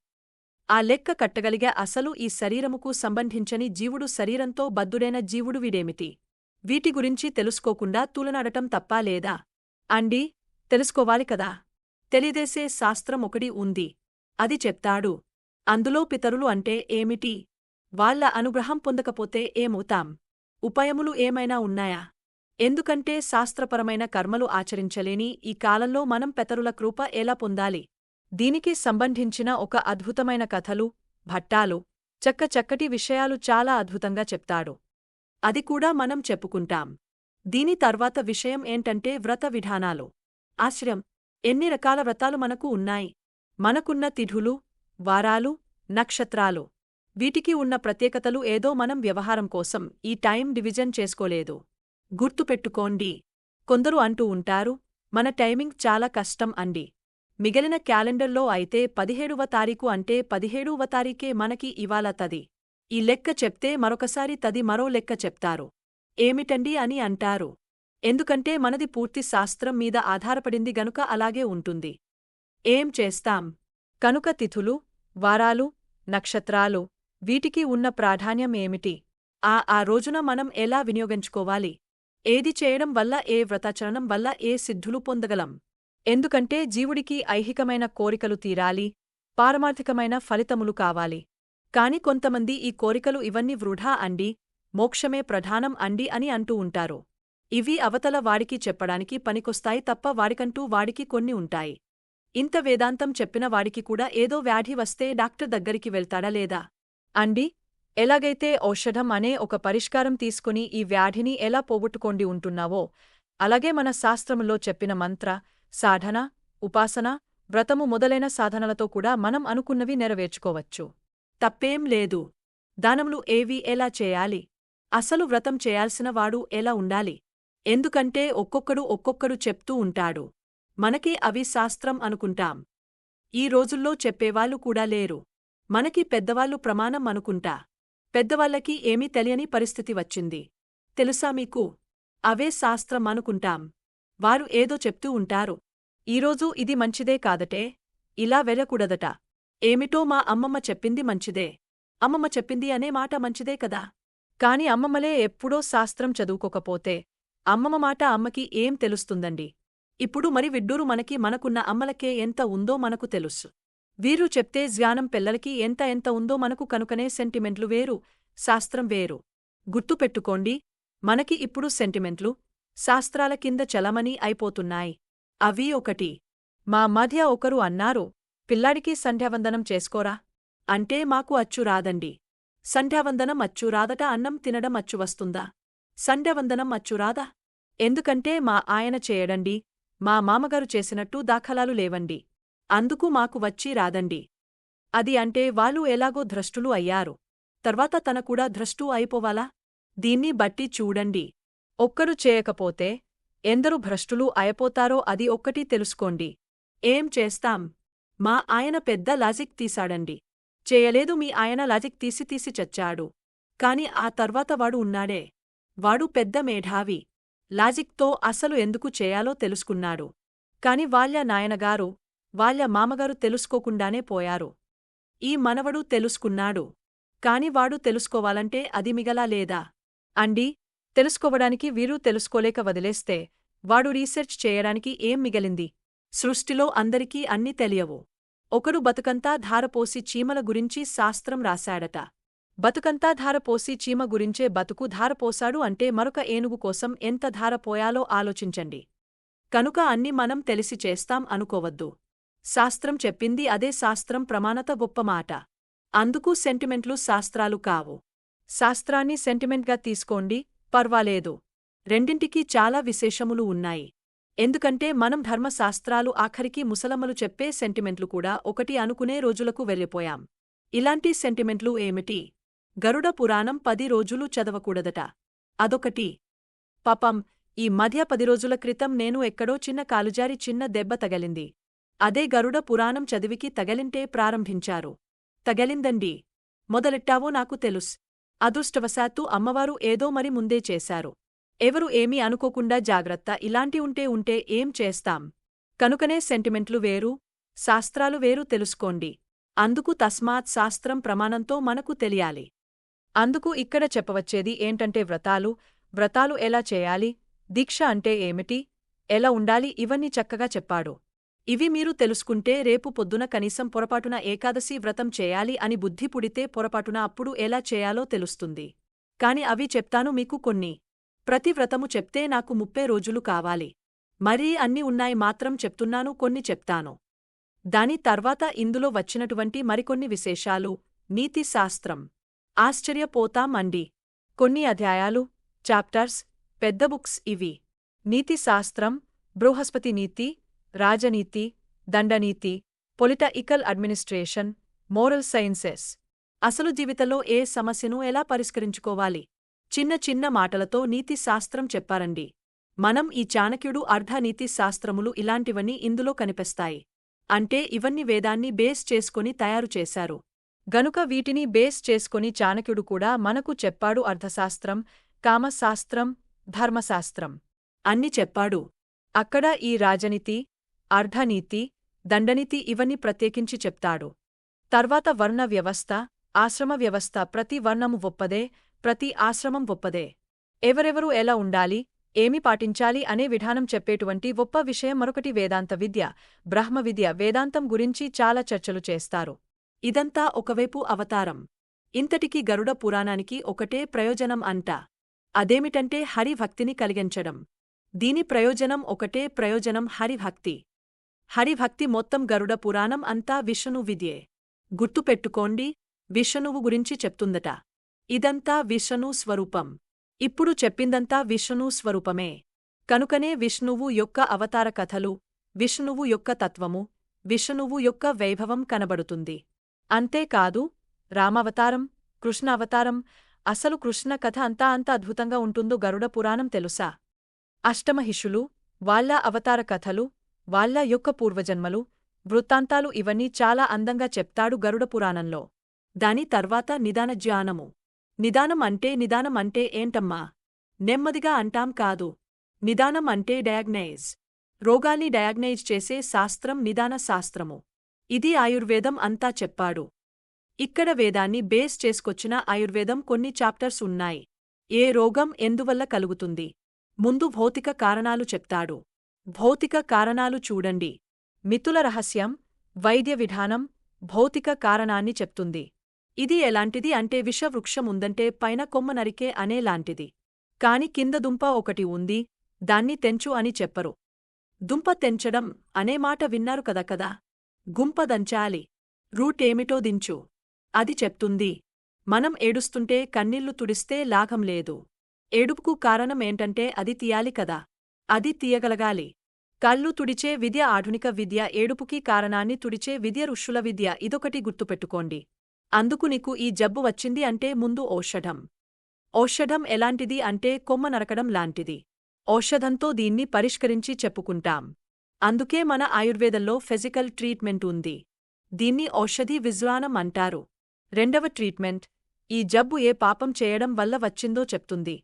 S1: ఆ లెక్క కట్టగలిగే అసలు ఈ శరీరముకు సంబంధించని జీవుడు శరీరంతో బద్ధుడైన జీవుడు వీడేమిటి? వీటి గురించి తెలుసుకోకుండా తూలనాడటం తప్పా లేదా? అండి, తెలుసుకోవాలి కదా! తెలియదేసే శాస్త్రం ఒకటి ఉంది. అది చెప్తాడు. అందులో పితరులు అంటే ఏమిటి? వాళ్ళ అనుగ్రహం పొందకపోతే ఏమవుతాం? ఉపాయములు ఏమైనా ఉన్నాయా? ఎందుకంటే శాస్త్రపరమైన కర్మలు ఆచరించలేని ఈ కాలంలో మనం పితరుల కృప ఎలా పొందాలి? దీనికి సంబంధించిన ఒక అద్భుతమైన కథలు, భట్టాలు, చక్కటి విషయాలు చాలా అద్భుతంగా చెప్తాడు. అది కూడా మనం చెప్పుకుంటాం. దీని తర్వాత విషయం ఏంటంటే వ్రత విధానాలు. ఆశ్రయం. ఎన్ని రకాల వ్రతాలు మనకు ఉన్నాయి? మనకున్న తిథులు, వారాలు, నక్షత్రాలు. వీటికి ఉన్న ప్రత్యేకతలు ఏదో మనం వ్యవహారం కోసం ఈ టైం డివిజన్ చేసుకోలేదు. గుర్తుపెట్టుకోండి. కొందరు అంటూ ఉంటారు, మన టైమింగ్ చాలా కష్టం అండి. మిగిలిన క్యాలెండర్లో అయితే 17వ తారీఖు అంటే 17వ తారీఖే మనకి ఇవాళ తది. ఈ లెక్క చెప్తే మరొకసారి తది మరో లెక్క చెప్తారు. ఏమిటండి అని అంటారు. ఎందుకంటే మనది పూర్తి శాస్త్రం మీద ఆధారపడింది గనుక అలాగే ఉంటుంది. ఏం చేస్తాం? కనుక తిథులు, వారాలు, నక్షత్రాలు, వీటికి ఉన్న ప్రాధాన్యం ఏమిటి? ఆ రోజున మనం ఎలా వినియోగించుకోవాలి? ఏది చేయడం వల్ల ఏ వ్రతాచరణం వల్ల ఏ సిద్ధులు పొందగలం? ఎందుకంటే జీవుడికి ఐహికమైన కోరికలు తీరాలి, పారమార్థికమైన ఫలితములు కావాలి. కాని కొంతమంది ఈ కోరికలు ఇవన్నీ వృధా అండి, మోక్షమే ప్రధానం అండి అని అంటూ ఉంటారు. ఇవి అవతల వాడికి చెప్పడానికి పనికొస్తాయి తప్ప వాడికి కొన్ని ఉంటాయి. ఇంత వేదాంతం చెప్పిన వాడికి కూడా ఏదో వ్యాధి వస్తే డాక్టర్ దగ్గరికి వెళ్తాడా లేదా? అండి, ఎలాగైతే ఔషధం అనే ఒక పరిష్కారం తీసుకుని ఈ వ్యాధిని ఎలా పోగొట్టుకోండి ఉంటున్నావో, అలాగే మన శాస్త్రములో చెప్పిన మంత్ర, సాధన, ఉపాసన, వ్రతము మొదలైన సాధనలతో కూడా మనం అనుకున్నవి నెరవేర్చుకోవచ్చు. తప్పేం లేదు. దానములు ఏవి ఎలా చేయాలి? అసలు వ్రతం చేయాల్సిన వాడు ఎలా ఉండాలి? ఎందుకంటే ఒక్కొక్కడు చెప్తూ ఉంటాడు. మనకి అవి శాస్త్రం అనుకుంటాం. ఈ రోజుల్లో చెప్పేవాళ్లు కూడా లేరు. మనకి పెద్దవాళ్లు ప్రమాణం అనుకుంటా. పెద్దవాళ్లకి ఏమీ తెలియని పరిస్థితి వచ్చింది. తెలుసా మీకు? అవే శాస్త్రం అనుకుంటాం. వారు ఏదో చెప్తూ ఉంటారు. ఈరోజు ఇది మంచిదే కాదటే, ఇలా వెళ్ళకూడదట. ఏమిటో మా అమ్మమ్మ చెప్పింది మంచిదే. అమ్మమ్మ చెప్పింది అనే మాట మంచిదే కదా. కాని అమ్మమ్మలే ఎప్పుడో శాస్త్రం చదువుకోకపోతే అమ్మమ్మ మాట అమ్మకి ఏం తెలుస్తుందండి? ఇప్పుడు మరి విడ్డూరు మనకున్న అమ్మలకే ఎంత ఉందో మనకు తెలుసు. వీరు చెప్తే జ్ఞానం పిల్లలకి ఎంత ఉందో మనకు కనుకనే సెంటిమెంట్లు వేరు, శాస్త్రం వేరు. గుర్తుపెట్టుకోండి, మనకి ఇప్పుడు సెంటిమెంట్లు, శాస్త్రాల కింద చలమని అయిపోతున్నాయి. అవి ఒకటి. మా మధ్య ఒకరు అన్నారు, పిల్లాడికి సంధ్యావందనం చేసుకోరా అంటే మాకు అచ్చు రాదండి. సంధ్యావందనం అచ్చు రాదట, అన్నం తినడం అచ్చు వస్తుందా? సంధ్యావందనం అచ్చు రాదా? ఎందుకంటే మా ఆయన చేయడండి, మా మామగారు చేసినట్టు దాఖలాలు లేవండి. అందుకు మాకు వచ్చి రాదండి. అది అంటే వాళ్ళు ఎలాగో ధ్రష్టులు అయ్యారు. తర్వాత తన కూడా ధ్రష్టు అయిపోవాలా? దీన్ని బట్టి చూడండి. ఒక్కడు చేయకపోతే ఎందరు భ్రష్టులు అయిపోతారో అది ఒక్కటి తెలుసుకోండి. ఏం చేస్తాం? మా ఆయన పెద్ద లాజిక్ తీసాడండి. చేయలేదు మీ ఆయన లాజిక్ తీసి చచ్చాడు. కాని ఆ తర్వాత వాడు ఉన్నాడే, వాడు పెద్ద మేధావి. లాజిక్తో అసలు ఎందుకు చేయాలో తెలుసుకున్నాడు. కాని వాళ్ళ నాయనగారు, వాళ్ళ మామగారు తెలుసుకోకుండానే పోయారు. ఈ మనవడు తెలుసుకున్నాడు. కాని వాడు తెలుసుకోవాలంటే అది మిగలా లేదా? అండి, తెలుసుకోవడానికి వీరు తెలుసుకోలేక వదిలేస్తే వాడు రీసెర్చ్ చేయడానికి ఏం మిగిలింది? సృష్టిలో అందరికీ అన్ని తెలియవు. ఒకడు బతుకంతా ధారపోసి చీమల గురించి శాస్త్రం రాశాడట. బతుకంతా ధారపోసి చీమ గురించే బతుకు ధారపోశాడు అంటే మరొక ఏనుగు కోసం ఎంత ధారపోయాలో ఆలోచించండి. కనుక అన్ని మనం తెలిసి చేస్తాం అనుకోవద్దు. శాస్త్రం చెప్పింది అదే శాస్త్రం ప్రమాణత గొప్ప మాట. అందుకు సెంటిమెంట్లు శాస్త్రాలు కావు. శాస్త్రాన్ని సెంటిమెంట్గా తీసుకోండి, పర్వాలేదు. రెండింటికీ చాలా విశేషములు ఉన్నాయి. ఎందుకంటే మనం ధర్మశాస్త్రాలు ఆఖరికి ముసలమ్మలు చెప్పే సెంటిమెంట్లు కూడా ఒకటి అనుకునే రోజులకు వెళ్ళిపోయాం. ఇలాంటి సెంటిమెంట్లు ఏమిటి? గరుడ పురాణం 10 రోజులు చదవకూడదట. అదొకటి. పాపం, ఈ మధ్య 10 రోజుల క్రితం నేను ఎక్కడో చిన్న కాలుజారి చిన్న దెబ్బ తగలింది. అదే గరుడ పురాణం చదివికి తగలింటే ప్రారంభించారు. తగలిందండి. మొదలెట్టావో నాకు తెలుస్. అదృష్టవశాత్తు అమ్మవారు ఏదో మరి ముందే చేశారు. ఎవరు ఏమీ అనుకోకుండా జాగ్రత్త ఇలాంటి ఉంటే ఏం చేస్తాం. కనుకనే సెంటిమెంట్లు వేరు, శాస్త్రాలు వేరు తెలుసుకోండి. అందుకు తస్మాత్ శాస్త్రం ప్రమాణంతో మనకు తెలియాలి. అందుకు ఇక్కడ చెప్పవచ్చేది ఏంటంటే వ్రతాలు ఎలా చేయాలి, దీక్ష అంటే ఏమిటి, ఎలా ఉండాలి ఇవన్నీ చక్కగా చెప్పాడు. ఇవి మీరు తెలుసుకుంటే రేపు పొద్దున కనీసం పొరపాటున ఏకాదశి వ్రతం చేయాలి అని బుద్ధి పుడితే పొరపాటున అప్పుడు ఎలా చేయాలో తెలుస్తుంది. కాని అవి చెప్తాను మీకు కొన్ని. ప్రతి వ్రతము చెప్తే నాకు 30 రోజులు కావాలి. మరీ అన్ని ఉన్నాయి మాత్రం చెప్తున్నాను, కొన్ని చెప్తాను. దాని తర్వాత ఇందులో వచ్చినటువంటి మరికొన్ని విశేషాలు. నీతి శాస్త్రం. ఆశ్చర్యపోతాం అండి. కొన్ని అధ్యాయాలు, చాప్టర్స్, పెద్ద బుక్స్ ఇవి. నీతి శాస్త్రం, బృహస్పతి నీతి, రాజనీతి, దండనీతి, పొలిటికల్ అడ్మినిస్ట్రేషన్, మోరల్ సైన్సెస్. అసలు జీవితంలో ఏ సమస్యను ఎలా పరిష్కరించుకోవాలి, చిన్న చిన్న మాటలతో నీతి శాస్త్రం చెప్పారండి. మనం ఈ చాణక్యుడు అర్ధనీతి శాస్త్రములు ఇలాంటివన్నీ ఇందులో కనిపిస్తాయి. అంటే ఇవన్నీ వేదాన్ని బేస్ చేసుకొని తయారు చేశారు. గనుక వీటిని బేస్ చేసుకొని చాణక్యుడు కూడా మనకు చెప్పాడు. అర్థశాస్త్రం, కామశాస్త్రం, ధర్మశాస్త్రం అన్ని చెప్పాడు. అక్కడ ఈ రాజనీతి, అర్ధనీతి, దండనీతి ఇవన్నీ ప్రత్యేకించి చెప్తాడు. తర్వాత వర్ణ వ్యవస్థ, ఆశ్రమ వ్యవస్థ. ప్రతి వర్ణము గొప్పదే, ప్రతి ఆశ్రమం గొప్పదే. ఎవరెవరు ఎలా ఉండాలి, ఏమి పాటించాలి అనే విధానం చెప్పేటువంటి గొప్ప విషయం మరొకటి వేదాంత విద్య, బ్రహ్మ విద్య. వేదాంతం గురించి చాలా చర్చలు చేస్తారు. ఇదంతా ఒకవైపు అవతారం. ఇంతటికీ గరుడ పురాణానికి ఒకటే ప్రయోజనం అంట. అదేమిటంటే హరిభక్తిని కలిగించడం. దీని ప్రయోజనం ఒకటే ప్రయోజనం, హరిభక్తి. హరిభక్తి మొత్తం గరుడ పురాణం అంతా విష్ణు విద్యే. గుర్తుపెట్టుకోండి, విష్ణువు గురించి చెప్తుందట. ఇదంతా విష్ణు స్వరూపం. ఇప్పుడు చెప్పిందంతా విష్ణు స్వరూపమే. కనుకనే విష్ణువు యొక్క అవతార కథలు, విష్ణువు యొక్క తత్వము, విష్ణువు యొక్క వైభవం కనబడుతుంది. అంతేకాదు రామావతారం, కృష్ణ అవతారం. అసలు కృష్ణ కథ అంత అద్భుతంగా ఉంటుందో గరుడ పురాణం తెలుసా. అష్టమహిషులు, వాళ్ళ అవతార కథలు, వాళ్ళ యొక్క పూర్వజన్మలు, వృత్తాంతాలు ఇవన్నీ చాలా అందంగా చెప్తాడు గరుడ పురాణంలో. దాని తర్వాత నిదాన జ్ఞానము. నిదానం అంటే ఏంటమ్మా? నెమ్మదిగా అంటాం కాదు. నిదానం అంటే డయాగ్నైజ్. రోగాల్ని డయాగ్నైజ్ చేసే శాస్త్రం నిదాన శాస్త్రము. ఇది ఆయుర్వేదం అంతా చెప్పాడు. ఇక్కడ వేదాన్ని బేస్ చేసుకొచ్చిన ఆయుర్వేదం కొన్ని చాప్టర్స్ ఉన్నాయి. ఏ రోగం ఎందువల్ల కలుగుతుంది, ముందు భౌతిక కారణాలు చెప్తాడు. భౌతిక కారణాలు చూడండి. మితుల రహస్యం, వైద్య విధానం భౌతిక కారణాన్ని చెప్తుంది. ఇది ఎలాంటిది అంటే విషవృక్షం ఉందంటే పైన కొమ్మ నరికే అనేలాంటిది. కాని కింద దుంప ఒకటి ఉంది, దాన్ని తెంచు అని చెప్పరు. దుంప తెంచడం అనే మాట విన్నారు కదా. గుంప దంచాలి. రూటేమిటో దించు. అది చెప్తుంది. మనం ఏడుస్తుంటే కన్నీళ్లు తుడిస్తే లాభం లేదు. ఏడుపుకు కారణం ఏంటంటే అది తీయాలి కదా. అది తీయగలగాలి. కళ్ళు తుడిచే విద్య ఆధునిక విద్య, ఏడుపుకి కారణాన్ని తుడిచే విద్య ఋషుల విద్య. ఇదొకటి గుర్తుపెట్టుకోండి. అందుకు నీకు ఈ జబ్బు వచ్చింది అంటే ముందు ఔషధం. ఔషధం ఎలాంటిది అంటే కొమ్మ నరకడం లాంటిది. ఔషధంతో దీన్ని పరిష్కరించి చెప్పుకుంటాం. అందుకే మన ఆయుర్వేదంలో ఫిజికల్ ట్రీట్మెంట్ ఉంది. దీన్ని ఔషధి విజ్ఞానం అంటారు. రెండవ ట్రీట్మెంట్, ఈ జబ్బు ఏ పాపం చేయడం వల్ల వచ్చిందో చెప్తుంది.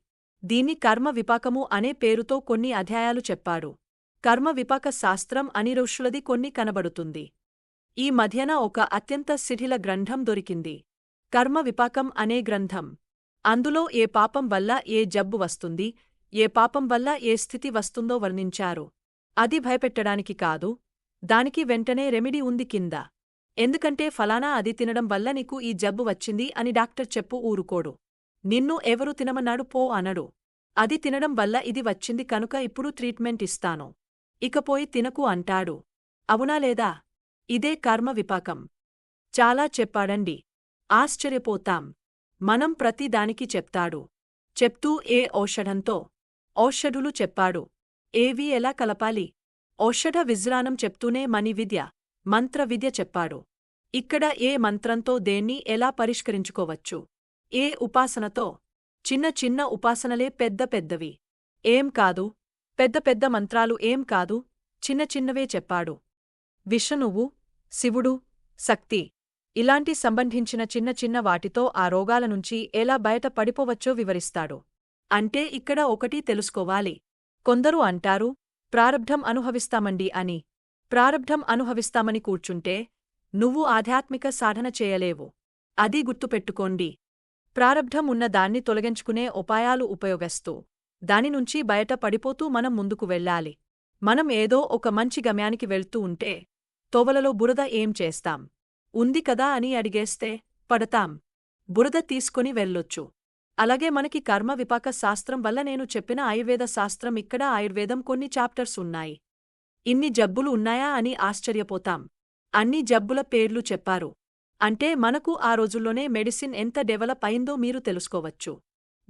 S1: దీన్ని కర్మ విపాకము అనే పేరుతో కొన్ని అధ్యాయాలు చెప్పాడు. కర్మ విపాక శాస్త్రం అని ఋషులది కొన్ని కనబడుతుంది. ఈ మధ్యన ఒక అత్యంత శిథిల గ్రంథం దొరికింది, కర్మ విపాకం అనే గ్రంథం. అందులో ఏ పాపం వల్ల ఏ జబ్బు వస్తుంది, ఏ పాపం వల్ల ఏ స్థితి వస్తుందో వర్ణించారు. అది భయపెట్టడానికి కాదు, దానికి వెంటనే రెమెడీ ఉంది కింద. ఎందుకంటే ఫలానా అది తినడం వల్ల నీకు ఈ జబ్బు వచ్చింది అని డాక్టర్ చెప్పు ఊరుకోడు. నిన్ను ఎవరు తినమన్నాడు పో అనడు. అది తినడం వల్ల ఇది వచ్చింది కనుక ఇప్పుడు ట్రీట్మెంట్ ఇస్తాను, ఇకపోయి తినకు అంటాడు. అవునా లేదా? ఇదే కర్మ విపాకం. చాలా చెప్పాడండి. ఆశ్చర్యపోతాం. మనం ప్రతి దానికి చెప్తాడు. చెప్తూ ఏ ఔషధంతో, ఔషధులు చెప్పాడు. ఏవి ఎలా కలపాలి, ఔషధ విజ్ఞానం చెప్తూనే మణి విద్య, మంత్ర విద్య చెప్పాడు. ఇక్కడ ఏ మంత్రంతో దేన్ని ఎలా పరిష్కరించుకోవచ్చు, ఏ ఉపాసనతో. చిన్న చిన్న ఉపాసనలే పెద్ద పెద్దవి ఏం కాదు, పెద్ద పెద్ద మంత్రాలు ఏం కాదు, చిన్న చిన్నవే చెప్పాడు. విష్ణువు, శివుడు, శక్తి ఇలాంటి సంబంధించిన చిన్న చిన్న వాటితో ఆ రోగాల నుంచి ఎలా బయట పడిపోవచ్చో వివరిస్తాడు. అంటే ఇక్కడ ఒకటి తెలుసుకోవాలి. కొందరు అంటారు, ప్రారబ్ధం అనుభవిస్తామండి అని. ప్రారబ్ధం అనుభవిస్తామని కూర్చుంటే నువ్వు ఆధ్యాత్మిక సాధన చేయలేవు. అది గుర్తుపెట్టుకోండి. ప్రారబ్ధం ఉన్న దాన్ని తొలగించుకునే ఉపాయాలు ఉపయోగిస్తూ దానినుంచి బయట పడిపోతూ మనం ముందుకు వెళ్ళాలి. మనం ఏదో ఒక మంచి గమ్యానికి వెళ్తూ ఉంటే తోవలలో బురద ఏం చేస్తాం? ఉంది కదా అని అడిగేస్తే పడతాం. బురద తీసుకొని వెళ్ళొచ్చు. అలాగే మనకి కర్మ విపాక శాస్త్రం వల్ల నేను చెప్పిన ఆయుర్వేద శాస్త్రం ఇక్కడ ఆయుర్వేదం కొన్ని చాప్టర్స్ ఉన్నాయి. ఇన్ని జబ్బులు ఉన్నాయా అని ఆశ్చర్యపోతాం. అన్ని జబ్బుల పేర్లు చెప్పారు. అంటే మనకు ఆ రోజుల్లోనే మెడిసిన్ ఎంత డెవలప్ అయిందో మీరు తెలుసుకోవచ్చు.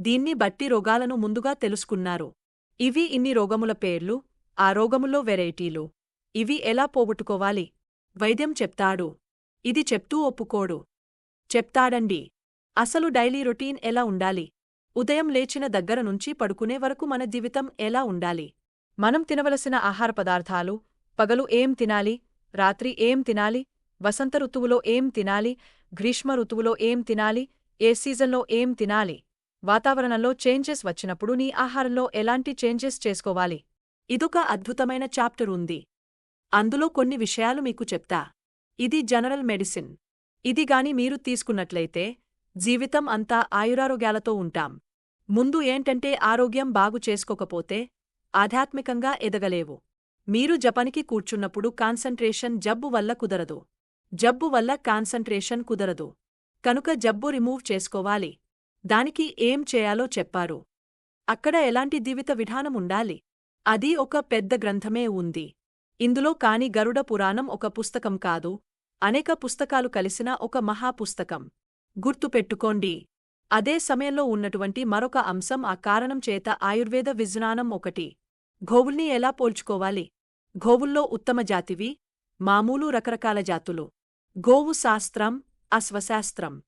S1: దీన్ని బట్టి రోగాలను ముందుగా తెలుసుకున్నారు. ఇవి ఇన్ని రోగముల పేర్లు, ఆ రోగముల్లో వెరైటీలు. ఇవి ఎలా పోగొట్టుకోవాలి? వైద్యం చెప్తాడు. ఇది చెప్తూ ఒప్పుకోడు. చెప్తాడండి. అసలు డైలీ రొటీన్ ఎలా ఉండాలి? ఉదయం లేచిన దగ్గర నుంచి పడుకునే వరకు మన జీవితం ఎలా ఉండాలి? మనం తినవలసిన ఆహార పదార్థాలు, పగలు ఏం తినాలి, రాత్రి ఏం తినాలి, వసంత ఋతువులో ఏం తినాలి, గ్రీష్మ ఋతువులో ఏం తినాలి, ఏ సీజన్లో ఏం తినాలి, వాతావరణంలో చేంజెస్ వచ్చినప్పుడు నీ ఆహారంలో ఎలాంటి చేంజెస్ చేసుకోవాలి. ఇదొక అద్భుతమైన చాప్టర్ ఉంది. అందులో కొన్ని విషయాలు మీకు చెప్తా. ఇది జనరల్ మెడిసిన్. ఇది గాని మీరు తీసుకున్నట్లయితే జీవితం అంతా ఆయురారోగ్యాలతో ఉంటాం. ముందు ఏంటంటే ఆరోగ్యం బాగు చేసుకోకపోతే ఆధ్యాత్మికంగా ఎదగలేవు. మీరు జపానికి కూర్చున్నప్పుడు కాన్సంట్రేషన్ జబ్బు వల్ల కుదరదు. జబ్బు వల్ల కాన్సంట్రేషన్ కుదరదు. కనుక జబ్బు రిమూవ్ చేసుకోవాలి. దానికి ఏం చేయాలో చెప్పారు. అక్కడ ఎలాంటి జీవిత విధానం ఉండాలి? అది ఒక పెద్ద గ్రంథమే ఉంది. ఇందులో కాని గరుడ పురాణం ఒక పుస్తకం కాదు, అనేక పుస్తకాలు కలిసిన ఒక మహాపుస్తకం. గుర్తుపెట్టుకోండి. అదే సమయంలో ఉన్నటువంటి మరొక అంశం ఆ కారణం చేత ఆయుర్వేద విజ్ఞానం ఒకటి. గోవుల్ని ఎలా పోల్చుకోవాలి? గోవుల్లో ఉత్తమ జాతివి, మామూలు రకరకాల జాతులు. గోవు శాస్త్రం, అశ్వశాస్త్రం.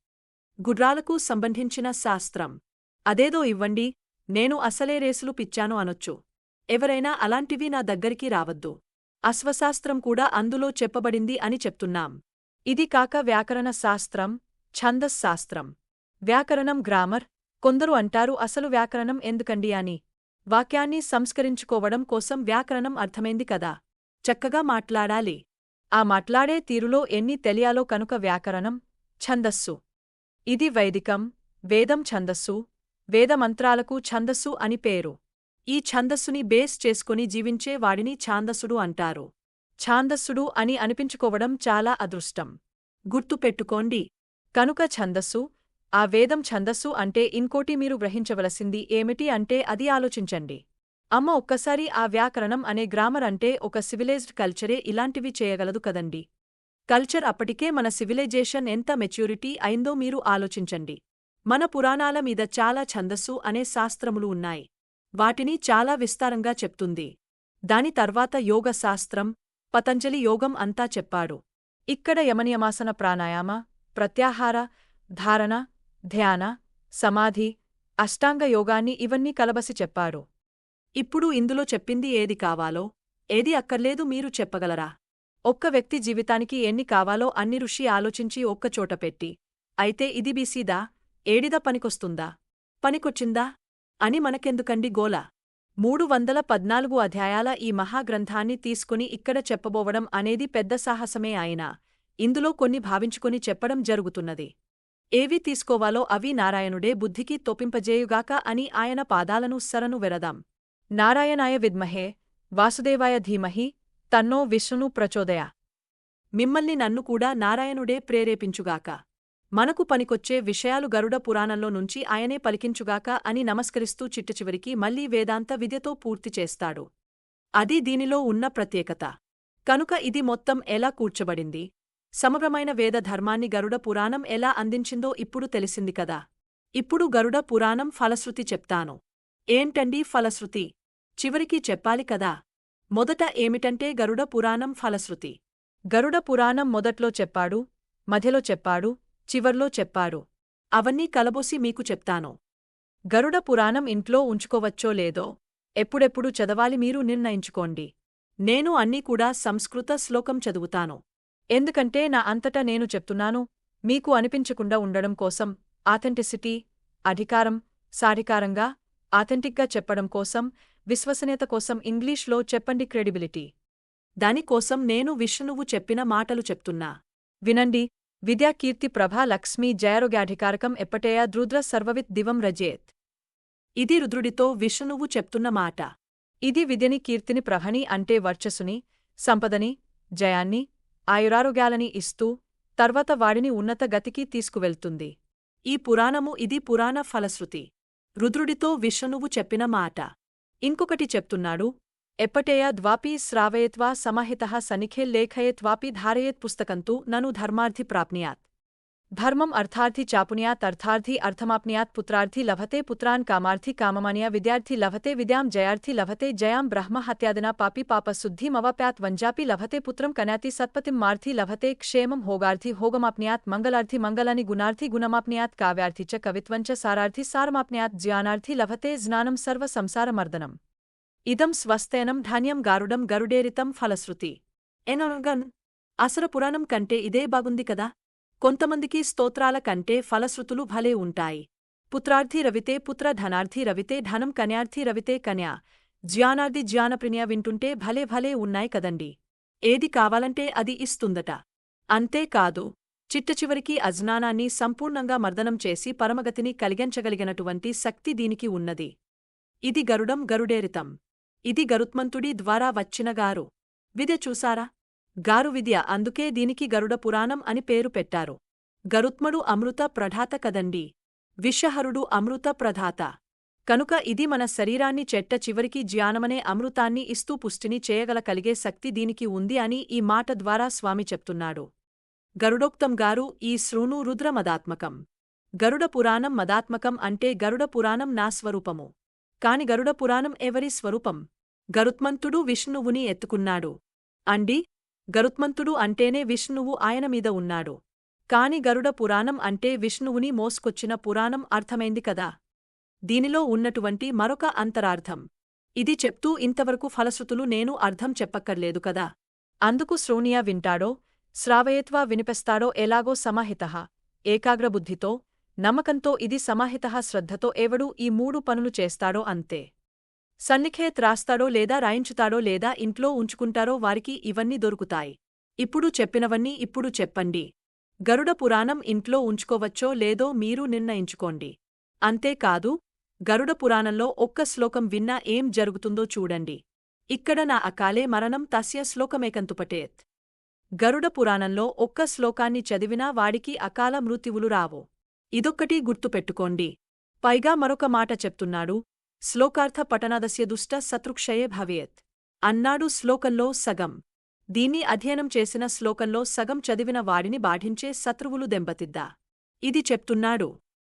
S1: గుర్రాలకు సంబంధించిన శాస్త్రం. అదేదో ఇవ్వండి, నేను అసలే రేసులు పిచ్చాను అనొచ్చు. ఎవరైనా అలాంటివి నా దగ్గరికి రావద్దు. అశ్వశాస్త్రం కూడా అందులో చెప్పబడింది అని చెప్తున్నాం. ఇది కాక వ్యాకరణ శాస్త్రం, ఛందశ్శాస్త్రం. వ్యాకరణం గ్రామర్. కొందరు అంటారు అసలు వ్యాకరణం ఎందుకండి అని. వాక్యాన్ని సంస్కరించుకోవడం కోసం వ్యాకరణం అర్థమైంది కదా. చక్కగా మాట్లాడాలి. ఆ మాట్లాడే తీరులో ఎన్ని తెలియాలో కనుక వ్యాకరణం, ఛందస్సు. ఇది వైదికం, వేదం ఛందస్సు, వేదమంత్రాలకు ఛందస్సు అని పేరు. ఈ ఛందస్సుని బేస్ చేసుకుని జీవించే వాడిని ఛాందసుడు అంటారు. ఛాందస్సుడు అని అనిపించుకోవడం చాలా అదృష్టం. గుర్తుపెట్టుకోండి. కనుక ఛందస్సు, ఆ వేదం ఛందస్సు అంటే ఇంకోటి మీరు గ్రహించవలసింది ఏమిటి అంటే అది ఆలోచించండి. అమ్మ ఒక్కసారి ఆ వ్యాకరణం అనే గ్రామర్ అంటే ఒక సివిలైజ్డ్ కల్చరే ఇలాంటివి చేయగలదు కదండి. కల్చర్ అప్పటికే మన సివిలైజేషన్ ఎంత మెచ్యూరిటీ అయిందో మీరు ఆలోచించండి. మన పురాణాల మీద చాలా ఛందస్సు అనే శాస్త్రములు ఉన్నాయి. వాటిని చాలా విస్తారంగా చెప్తుంది. దాని తర్వాత యోగ శాస్త్రం, పతంజలి యోగం అంతా చెప్పాడు. ఇక్కడ యమనియమాసన ప్రాణాయామ, ప్రత్యాహార, ధారణ, ధ్యాన, సమాధి, అష్టాంగ యోగాన్ని ఇవన్నీ కలబసి చెప్పాడు. ఇప్పుడు ఇందులో చెప్పింది ఏది కావాలో, ఏది అక్కర్లేదు మీరు చెప్పగలరా? ఒక్క వ్యక్తి జీవితానికి ఎన్ని కావాలో అన్ని ఋషి ఆలోచించి ఒక్కచోట పెట్టి, అయితే ఇది బీసీదా, ఏడిదా పనికొస్తుందా, పనికొచ్చిందా అని మనకెందుకండి గోల? 314 అధ్యాయాల ఈ మహాగ్రంథాన్ని తీసుకుని ఇక్కడ చెప్పబోవడం అనేది పెద్ద సాహసమే అయినా ఇందులో కొన్ని భావించుకొని చెప్పడం జరుగుతున్నది. ఏవి తీసుకోవాలో అవి నారాయణుడే బుద్ధికి తోపింపజేయుగాక అని ఆయన పాదాలను శరణు వెరదాం. నారాయణాయ విద్మహే వాసుదేవాయ ధీమహి తన్నో విష్ణు ప్రచోదయ. మిమ్మల్ని నన్ను కూడా నారాయణుడే ప్రేరేపించుగాక. మనకు పనికొచ్చే విషయాలు గరుడ పురాణంలో నుంచి ఆయనే పలికించుగాక అని నమస్కరిస్తూ చిట్టచివరికి మళ్లీ వేదాంత విద్యతో పూర్తి చేస్తాడు. అది దీనిలో ఉన్న ప్రత్యేకత. కనుక ఇది మొత్తం ఎలా కూర్చబడింది, సమగ్రమైన వేద ధర్మాన్ని గరుడ పురాణం ఎలా అందించిందో ఇప్పుడు తెలిసింది కదా. ఇప్పుడు గరుడ పురాణం ఫలశ్రుతి చెప్తాను. ఏంటండీ ఫలశ్రుతి? చివరికి చెప్పాలి కదా. మొదట ఏమిటంటే గరుడ పురాణం ఫలశ్రుతి. గరుడ పురాణం మొదట్లో చెప్పాడు, మధ్యలో చెప్పాడు, చివర్లో చెప్పాడు. అవన్నీ కలబోసి మీకు చెప్తాను. గరుడ పురాణం ఇంట్లో ఉంచుకోవచ్చో లేదో, ఎప్పుడెప్పుడు చదవాలి మీరు నిర్ణయించుకోండి. నేను అన్నీ కూడా సంస్కృత శ్లోకం చదువుతాను. ఎందుకంటే నా అంతటా నేను చెప్తున్నాను, మీకు అనిపించకుండా ఉండడం కోసం, ఆథెంటిసిటీ, అధికారం, సాధికారంగా, ఆథెంటిక్గా చెప్పడం కోసం, విశ్వసనీయత కోసం ఇంగ్లీష్లో చెప్పండి క్రెడిబిలిటీ. దానికోసం నేను విష్ణువు చెప్పిన మాటలు చెప్తున్నా. వినండి. విద్యా కీర్తి ప్రభా లక్ష్మీ జయారోగ్యాధికారకం ఎప్పటేయా ద్రుద్ర సర్వవిత్ దివం రజేత్. ఇది రుద్రుడితో విష్ణువు చెప్తున్న మాట. ఇది విద్యని కీర్తిని ప్రభని అంటే వర్చస్సుని, సంపదని, జయాన్ని, ఆయురారోగ్యాలని ఇస్తూ, తర్వాత వాడిని ఉన్నత గతికి తీసుకువెళ్తుంది. ఈ పురాణము ఇది పురాణ ఫలశ్రుతి. రుద్రుడితో విష్ణువు చెప్పిన మాట. ఇంకొకటి చెప్తున్నాడు. ఎప్పటేయా ద్వాపీ శ్రావయత్వా సమాహితః సనిఖేల్ లేఖయత్వాపి ధారయేత్ పుస్తకంతు నను ధర్మార్థి ప్రాప్నుయాత్. ధర్మం అర్థార్థి చాపునియాత్ అర్థార్థి అర్థమాప్నుయాత్ పుత్రార్థి లభతే పుత్రాన్ కామార్థి కామమానియా విద్యార్థి లభతే విద్యాం జయార్థి లభతే జయాం బ్రహ్మ హత్యాదినా పాపి పాపశుద్ధిమవప్యాత్ వంజాపి లభతే పుత్రం కన్యాతి సత్పతిం మార్ధి లభతే క్షేమం హోగార్థి హోగమాప్నుయాత్ మంగళార్థి మంగళాని గుణార్థి గుణమాప్నుయాత్ కావ్యార్థి చ కవిత్వంచ సారార్థి సారమాప్నుయాత్ జ్ఞానార్థి లభతే జ్ఞానం సర్వ సంసారమర్దనం. ఇదం స్వస్తేనం ధాన్యం గారుడం గరుడేరితం ఫలశ్రుతి. ఎనగన్ అసర పురాణం కంటే ఇదే బాగుంది కదా. కొంతమందికి స్తోత్రాల కంటే ఫలశ్రుతులు భలే ఉంటాయి. పుత్రార్థి రవితే పుత్ర ధనార్థి రవితే ధనం కన్యార్థి రవితే కన్యా జ్ఞానార్థి జ్ఞానప్రిన్య వింటుంటే భలే భలే ఉన్నాయి కదండి. ఏది కావాలంటే అది ఇస్తుందట. అంతేకాదు చిట్టచివరికి అజ్ఞానాన్ని సంపూర్ణంగా మర్దనం చేసి పరమగతిని కలిగించగలిగినటువంటి శక్తి దీనికి ఉన్నది. ఇది గరుడం గరుడేరితం. ఇది గరుత్మంతుడి ద్వారా వచ్చిన గారు విద్య చూసారా. గారు విద్య, అందుకే దీనికి గరుడ పురాణం అని పేరు పెట్టారు. గరుత్మడు అమృత ప్రధాత కదండి. విషహరుడు అమృత ప్రధాత. కనుక ఇది మన శరీరాన్ని చెట్ట చివరికి జ్ఞానమనే అమృతాన్ని ఇస్తూ పుష్టిని చేయగల శక్తి దీనికి ఉంది అని ఈ మాట ద్వారా స్వామి చెప్తున్నాడు. గరుడోక్తం గారు ఈ శృణు రుద్ర మదాత్మకం. గరుడ పురాణం మదాత్మకం అంటే గరుడ పురాణం నా స్వరూపము. కాని గరుడ పురాణం ఎవరి స్వరూపం? గరుత్మంతుడు విష్ణువుని ఎత్తుకున్నాడు అండి. గరుత్మంతుడు అంటేనే విష్ణువు ఆయన మీద ఉన్నాడు. కాని గరుడ పురాణం అంటే విష్ణువుని మోసుకొచ్చిన పురాణం అర్థమైంది కదా. దీనిలో ఉన్నటువంటి మరొక అంతరార్థం. ఇది చెప్తూ ఇంతవరకు ఫలశ్రుతులు నేను అర్థం చెప్పక్కర్లేదు కదా. అందుకు శ్రోణియా వింటాడో, శ్రావయత్వా వినిపిస్తాడో ఎలాగో సమాహితః ఏకాగ్రబుద్ధితో, నమ్మకంతో ఇది సమాహితః శ్రద్ధతో ఎవడు ఈ 3 పనులు చేస్తాడో అంతే. సన్నిఖేత్ రాస్తాడో లేదా రాయించుతాడో లేదా ఇంట్లో ఉంచుకుంటారో వారికి ఇవన్నీ దొరుకుతాయి. ఇప్పుడు చెప్పినవన్నీ ఇప్పుడు చెప్పండి. గరుడ పురాణం ఇంట్లో ఉంచుకోవచ్చో లేదో మీరు నిర్ణయించుకోండి. అంతేకాదు గరుడ పురాణంలో ఒక్క శ్లోకం విన్నా ఏం జరుగుతుందో చూడండి. ఇక్కడ నా అకాలే మరణం తస్య శ్లోకమేకంతు పఠేత్. గరుడ పురాణంలో ఒక్క శ్లోకాన్ని చదివినా వాడికి అకాల మృత్యువులు రావు. ఇదొక్కటి గుర్తుపెట్టుకోండి. పైగా మరొక మాట చెప్తున్నాడు. శ్లోకార్థ పఠనాదస్య దుష్ట శత్రుక్షయే భవేత్ అన్నాడు శ్లోకంలో సగం. దీన్ని అధ్యయనం చేసిన శ్లోకంలో సగం చదివిన వాడిని బాధించే శత్రువులు దెబ్బతిద్దా. ఇది చెప్తున్నాడు.